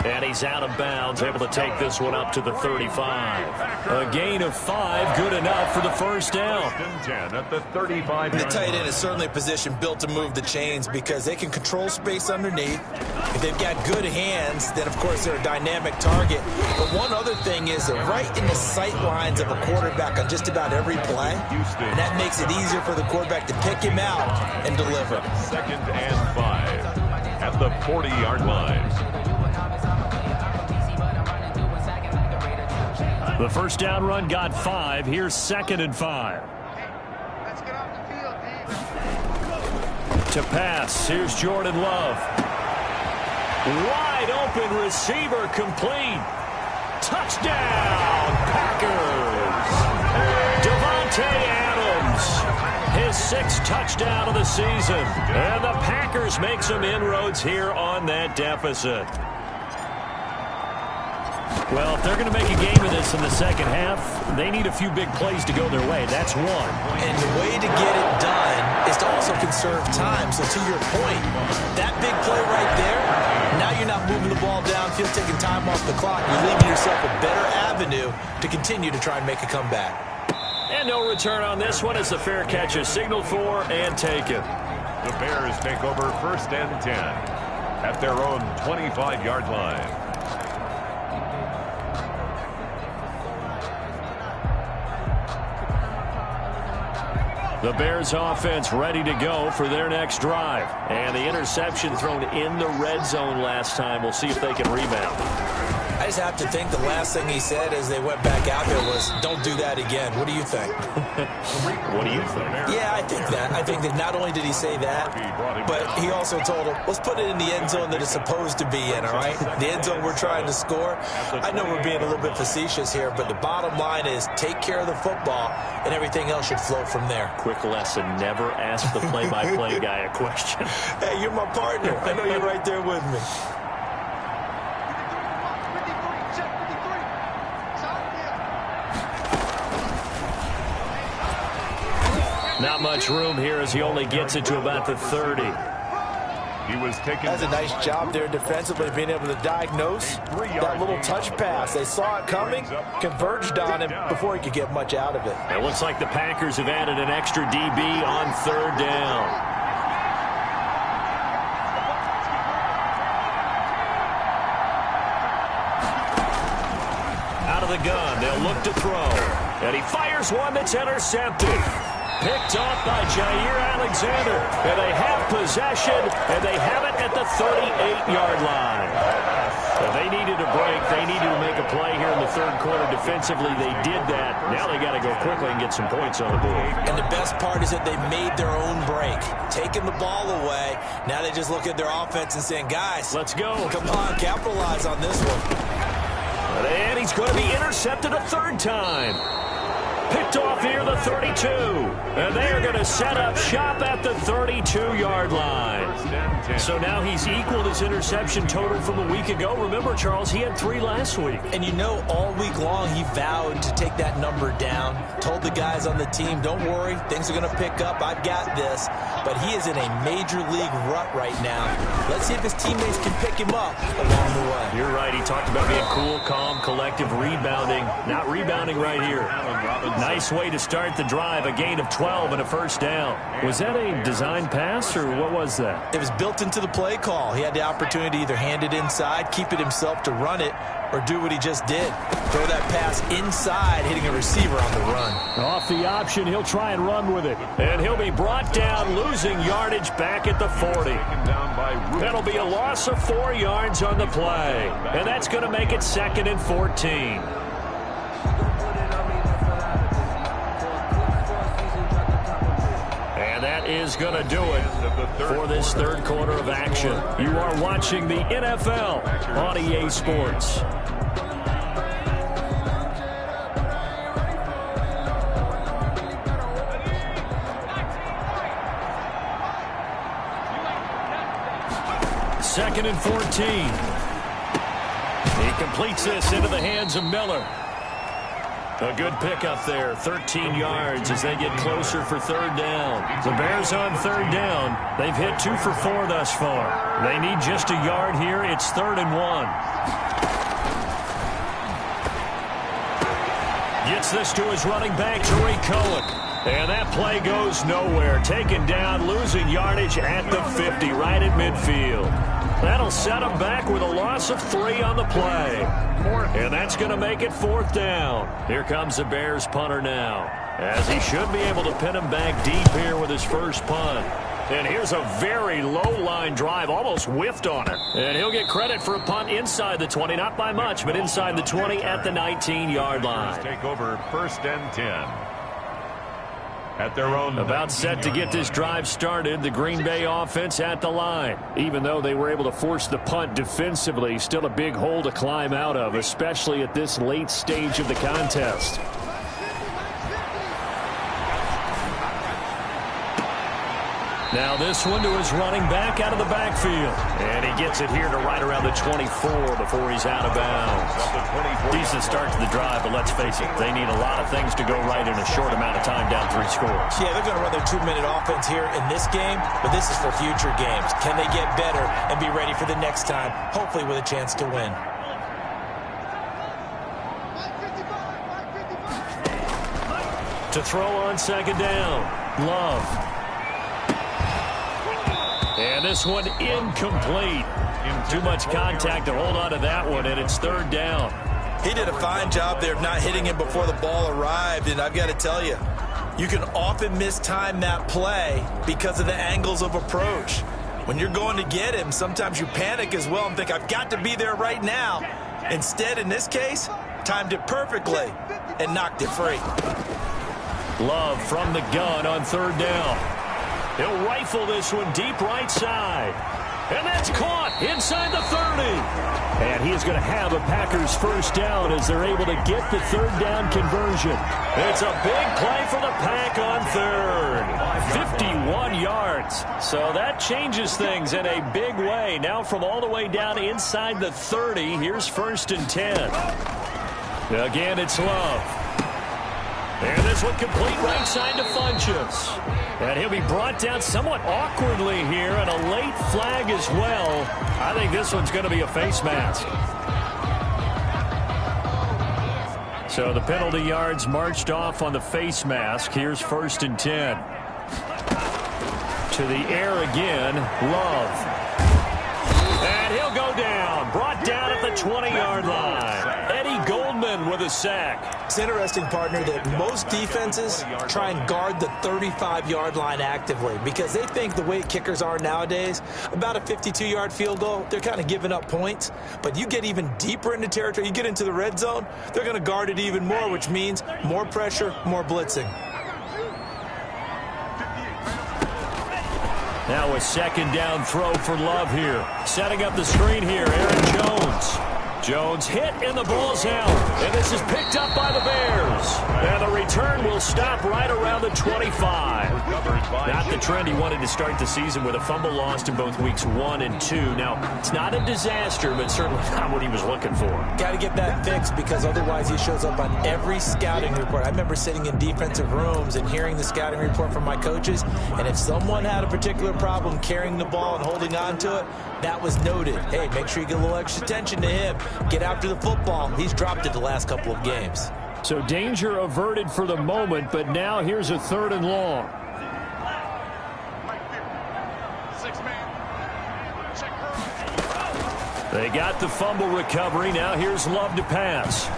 And he's out of bounds, able to take this one up to the 35. A gain of 5, good enough for the first down. 10 at the 35. The tight end is certainly a position built to move the chains because they can control space underneath. If they've got good hands, then, of course, they're a dynamic target. But one other thing is they're right in the sight lines of a quarterback on just about every play. And that makes it easier for the quarterback to pick him out and deliver. 2nd and 5 at the 40-yard line. The first down run got 5. Here's 2nd and 5. Let's get off the field, To pass, here's Jordan Love. Wide open receiver complete. Touchdown, Packers. Devontae Adams, his 6th touchdown of the season. And the Packers make some inroads here on that deficit. Well, if they're going to make a game of this in the second half, they need a few big plays to go their way. That's one. And the way to get it done is to also conserve time. So to your point, that big play right there, now you're not moving the ball downfield, taking time off the clock. You're leaving yourself a better avenue to continue to try and make a comeback. And no return on this one as the fair catch is signaled for and taken. The Bears take over 1st and 10 at their own 25-yard line. The Bears offense ready to go for their next drive. And the interception thrown in the red zone last time. We'll see if they can rebound. I just have to think the last thing he said as they went back out there was, don't do that again. What do you think? What do you think? Yeah, I think that. I think that not only did he say that, but he also told him, let's put it in the end zone that it's supposed to be in, all right? The end zone we're trying to score. I know we're being a little bit facetious here, but the bottom line is take care of the football, and everything else should flow from there. Quick lesson, never ask the play-by-play guy a question. Hey, you're my partner. I know you're right there with me. Not much room here as he only gets it to about the 30. He was taken. That's a nice job there defensively, being able to diagnose that little touch pass. They saw it coming, converged on him before he could get much out of it. It looks like the Packers have added an extra DB on 3rd down. Out of the gun, they'll look to throw. And he fires one that's intercepted. Picked off by Jair Alexander. And they have possession, and they have it at the 38-yard line. Well, they needed a break. They needed to make a play here in the 3rd quarter. Defensively, they did that. Now they got to go quickly and get some points on the board. And the best part is that they made their own break. Taking the ball away. Now they just look at their offense and saying, guys, let's go. Come on, capitalize on this one. And he's going to be intercepted a 3rd time. Picked off here the 32. And they are going to set up shop at the 32-yard line. So now he's equaled his interception total from a week ago. Remember, Charles, he had 3 last week. And you know, all week long he vowed to take that number down. Told the guys on the team, don't worry, things are going to pick up. I've got this. But he is in a major league rut right now. Let's see if his teammates can pick him up along the way. You're right. He talked about being cool, calm, collective, rebounding. Not rebounding right here. Nice way to start the drive. A gain of 12 and a 1st down. Was that a design pass, or what was that? It was built into the play call. He had the opportunity to either hand it inside, keep it himself to run it, or do what he just did. Throw that pass inside, hitting a receiver on the run. Off the option, he'll try and run with it. And he'll be brought down, losing yardage back at the 40. That'll be a loss of 4 yards on the play. And that's going to make it 2nd and 14. That is going to do it for this 3rd quarter of action. You are watching the NFL on EA Sports. 2nd and 14. He completes this into the hands of Miller. A good pickup there, 13 yards as they get closer for 3rd down. The Bears on 3rd down. They've hit 2 for 4 thus far. They need just a yard here. It's 3rd and 1. Gets this to his running back, Tariq Cohen. And that play goes nowhere. Taken down, losing yardage at the 50, right at midfield. That'll set him back with a loss of 3 on the play. And that's going to make it 4th down. Here comes the Bears punter now, as he should be able to pin him back deep here with his first punt. And here's a very low-line drive, almost whiffed on it. And he'll get credit for a punt inside the 20, not by much, but inside the 20 at the 19-yard line. Take over 1st and 10. At their own. About set to get this drive started, the Green Bay offense at the line. Even though they were able to force the punt defensively, still a big hole to climb out of, especially at this late stage of the contest. Now this one to his running back out of the backfield. And he gets it here to right around the 24 before he's out of bounds. Decent start to the drive, but let's face it, they need a lot of things to go right in a short amount of time, down 3 scores. Yeah, they're going to run their 2-minute offense here in this game, but this is for future games. Can they get better and be ready for the next time, hopefully with a chance to win? To throw on 2nd down, Love. And this one incomplete. Too much contact to hold on to that one, and it's 3rd down. He did a fine job there of not hitting him before the ball arrived, and I've got to tell you, you can often mistime that play because of the angles of approach. When you're going to get him, sometimes you panic as well and think, I've got to be there right now. Instead, in this case, timed it perfectly and knocked it free. Love from the gun on 3rd down. He'll rifle this one deep right side. And that's caught inside the 30. And he is going to have a Packers first down as they're able to get the 3rd down conversion. It's a big play for the Pack on 3rd. 51 yards. So that changes things in a big way. Now from all the way down inside the 30, here's 1st and 10. Again, it's Love. And this one complete right side to Funchess. And he'll be brought down somewhat awkwardly here, and a late flag as well. I think this one's going to be a face mask. So the penalty yards marched off on the face mask. Here's 1st and 10. To the air again, Love. And he'll go down. Brought down at the 20-yard line. Eddie Goldman with a sack. It's interesting, partner, that most defenses try and guard the 35-yard line actively because they think the way kickers are nowadays, about a 52-yard field goal, they're kind of giving up points. But you get even deeper into territory, you get into the red zone, they're going to guard it even more, which means more pressure, more blitzing. Now a 2nd down throw for Love here. Setting up the screen here, Aaron Jones. Jones hit and the ball's out. And this is picked up by the Bears. And the return will stop right around the 25. Not the trend he wanted to start the season with a fumble lost in both weeks 1 and 2. Now, it's not a disaster, but certainly not what he was looking for. Got to get that fixed because otherwise he shows up on every scouting report. I remember sitting in defensive rooms and hearing the scouting report from my coaches, and if someone had a particular problem carrying the ball and holding on to it, that was noted. Hey, make sure you get a little extra attention to him. Get after the football. He's dropped it the last couple of games. So danger averted for the moment, but now here's a 3rd and long. They got the fumble recovery. Now here's Love to pass.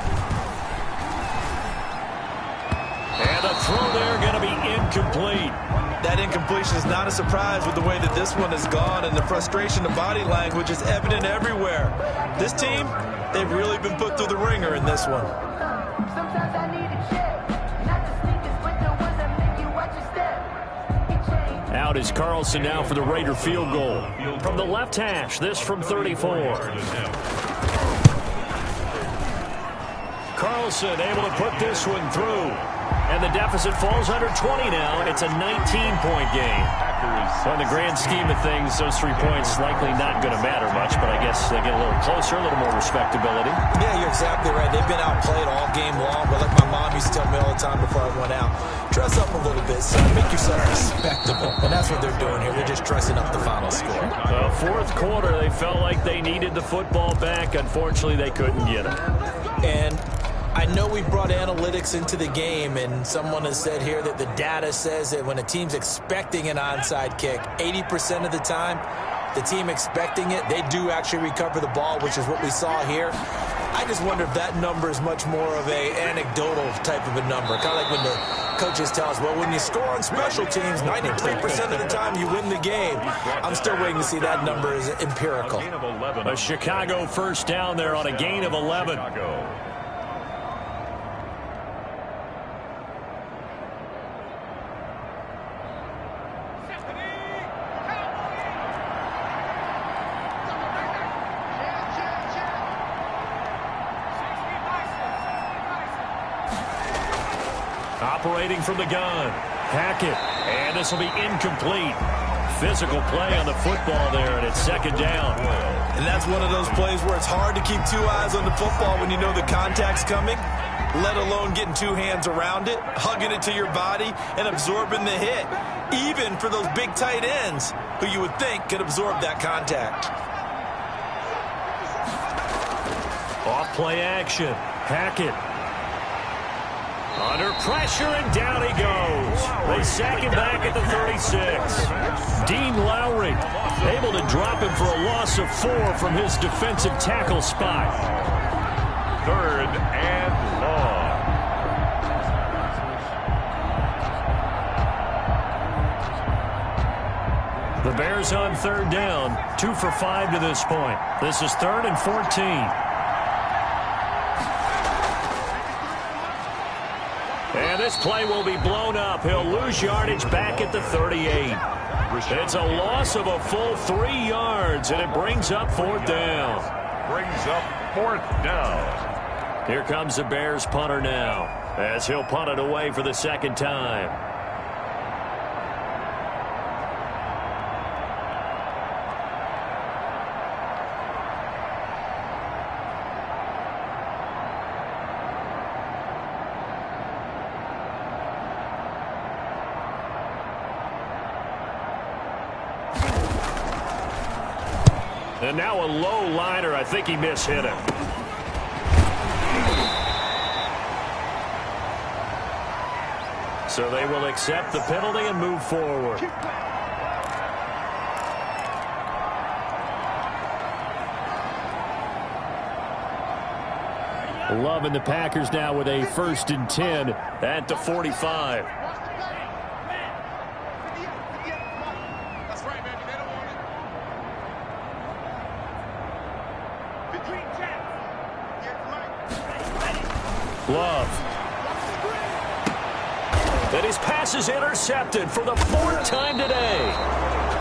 And a throw there going to be incomplete. That incompletion is not a surprise with the way that this one has gone, and the frustration of body language is evident everywhere. This team, they've really been put through the ringer in this one. Sometimes I need a check, not the sneakers, but the ones that make you watch your step. Out is Carlson now for the Raider field goal. From the left hash, this from 34. Carlson able to put this one through. And the deficit falls under 20 now. It's a 19-point game. Well, in the grand scheme of things, those 3 points likely not going to matter much, but I guess they get a little closer, a little more respectability. Yeah, you're exactly right. They've been outplayed all game long, but like my mom used to tell me all the time before I went out, dress up a little bit, son. Make yourself respectable. And that's what they're doing here. They're just dressing up the final score. Fourth quarter, they felt like they needed the football back. Unfortunately, they couldn't get it. And I know we brought analytics into the game, and someone has said here that the data says that when a team's expecting an onside kick, 80% of the time, the team expecting it, they do actually recover the ball, which is what we saw here. I just wonder if that number is much more of a anecdotal type of a number. Kind of like when the coaches tell us, well, when you score on special teams, 93% of the time you win the game. I'm still waiting to see that number is empirical. A Chicago first down there on a gain of 11. Operating from the gun, Hackett, and this will be incomplete. Physical play on the football there, and it's second down. And that's one of those plays where it's hard to keep two eyes on the football when you know the contact's coming, let alone getting two hands around it, hugging it to your body, and absorbing the hit, even for those big tight ends who you would think could absorb that contact. Off play action, Hackett. Under pressure, and down he goes. They sack him back at the 36. Dean Lowry able to drop him for a loss of 4 from his defensive tackle spot. 3rd and long. The Bears on 3rd down, 2 for 5 to this point. This is 3rd and 14. And this play will be blown up. He'll lose yardage back at the 38. It's a loss of a full 3 yards, and it brings up 4th down. Brings up 4th down. Here comes the Bears punter now, as he'll punt it away for the second time. And now a low liner. I think he mishit it. So they will accept the penalty and move forward. Loving the Packers now with a 1st and 10 at the 45. Love. And his pass is intercepted for the 4th time today.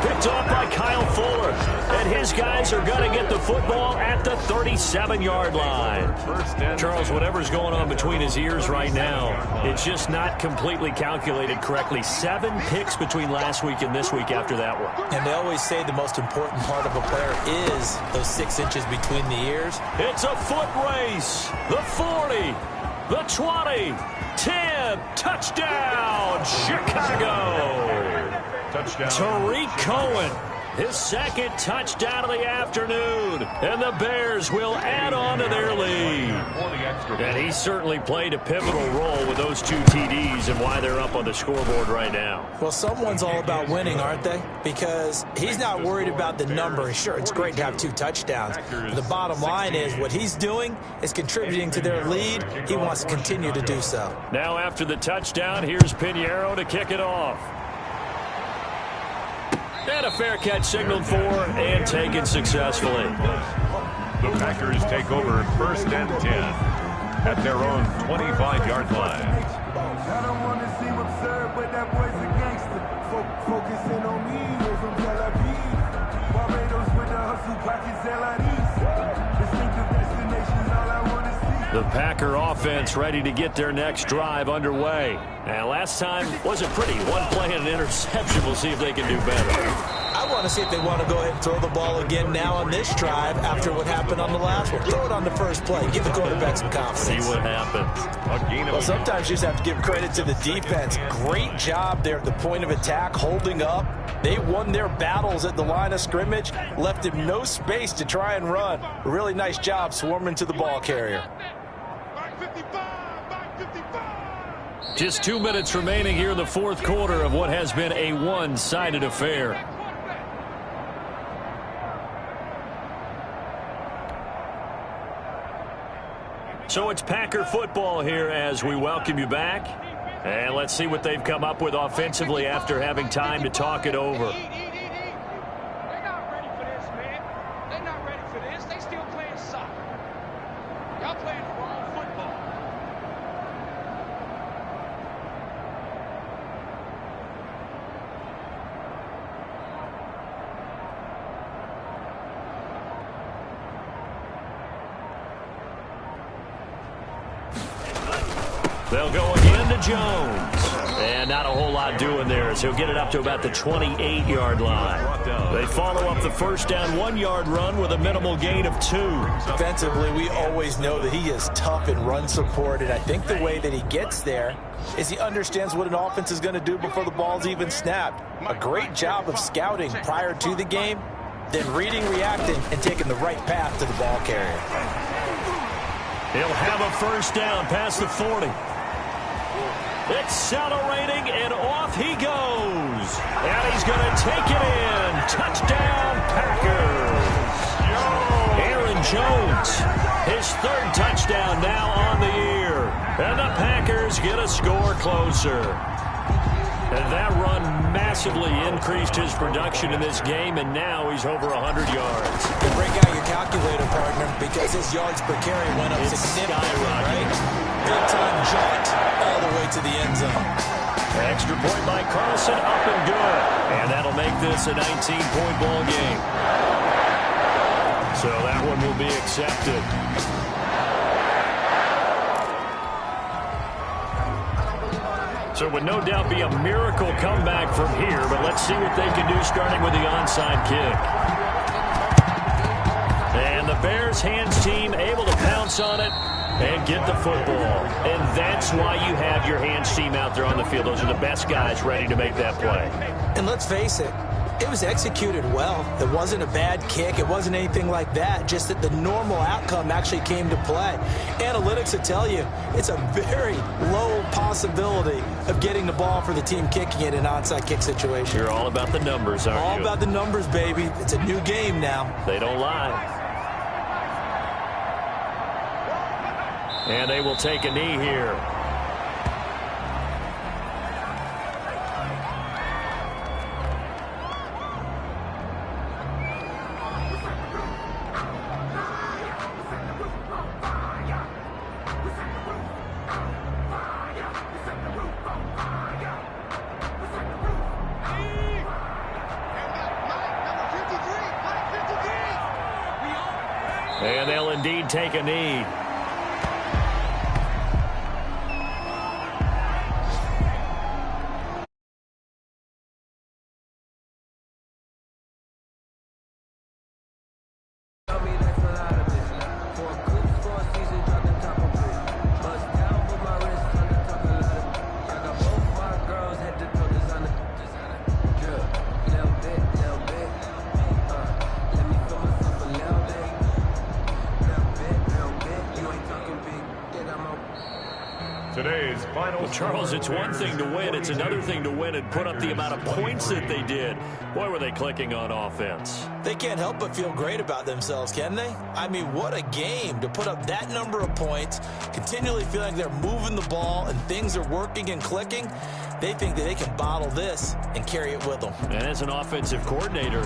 Picked off by Kyle Fuller. And his guys are going to get the football at the 37-yard line. Charles, whatever's going on between his ears right now, it's just not completely calculated correctly. 7 picks between last week and this week after that one. And they always say the most important part of a player is those 6 inches between the ears. It's a foot race. The 40. The 20, 10, touchdown, Chicago. Touchdown. Tariq Cohen, his 2nd touchdown of the afternoon. And the Bears will add on to their lead. And he certainly played a pivotal role with those 2 TDs and why they're up on the scoreboard right now. Well, someone's all about winning, aren't they? Because he's not worried about the number. Sure, it's great to have 2 touchdowns. But the bottom line is what he's doing is contributing to their lead. He wants to continue to do so. Now after the touchdown, here's Pinheiro to kick it off. And a fair catch signaled for and taken successfully. The Packers take over 1st and 10 at their own 25-yard line. I don't want to seem absurd, but that boy's a gangster. Focusing on me, we're from Tel Aviv. Barbados with the hustle, pockets LIDs. Distinctive destinations, all I want to see. The Packer offense ready to get their next drive underway. And last time wasn't pretty. One play and an interception. We'll see if they can do better. I want to see if they want to go ahead and throw the ball again now on this drive after what happened on the last one. Throw it on the first play. Give the quarterback some confidence. See what happens. Well, sometimes you just have to give credit to the defense. Great job there at the point of attack, holding up. They won their battles at the line of scrimmage, left him no space to try and run. A really nice job swarming to the ball carrier. Just 2 minutes remaining here in the fourth quarter of what has been a one-sided affair. So it's Packer football here as we welcome you back. And let's see what they've come up with offensively after having time to talk it over. They're not ready for this, man. They're not ready for this. They still playing soccer. Y'all playing the wrong football. They'll go again to Jones. And not a whole lot doing there as he'll get it up to about the 28-yard line. They follow up the first down 1-yard run with a minimal gain of 2. Defensively, we always know that he is tough in run support, and I think the way that he gets there is he understands what an offense is going to do before the ball's even snapped. A great job of scouting prior to the game, then reading, reacting, and taking the right path to the ball carrier. He'll have a first down past the 40. Accelerating, and off he goes. And he's going to take it in. Touchdown, Packers. Aaron Jones, his third touchdown now on the year. And the Packers get a score closer. And that run massively increased his production in this game, and now he's over 100 yards. Break out your calculator, partner, because his yards per carry went up significantly, right? Big-time jaunt all the way to the end zone. Extra point by Carlson, up and good. And that'll make this a 19-point ball game. So that one will be accepted. So it would no doubt be a miracle comeback from here, but let's see what they can do starting with the onside kick. And the Bears hands team able to pounce on it and get the football. And that's why you have your hands team out there on the field. Those are the best guys ready to make that play. And let's face it, it was executed well. It wasn't a bad kick. It wasn't anything like that. Just that the normal outcome actually came to play. Analytics will tell you it's a very low possibility of getting the ball for the team kicking it in an onside kick situation. You're all about the numbers, aren't you? All about the numbers, baby. It's a new game now. They don't lie. And they will take a knee here. And they'll indeed take a knee. Charles, it's one thing to win. It's another thing to win and put up the amount of points that they did. Boy, were they clicking on offense. They can't help but feel great about themselves, can they? I mean, what a game to put up that number of points, continually feeling they're moving the ball and things are working and clicking. They think that they can bottle this and carry it with them. And as an offensive coordinator,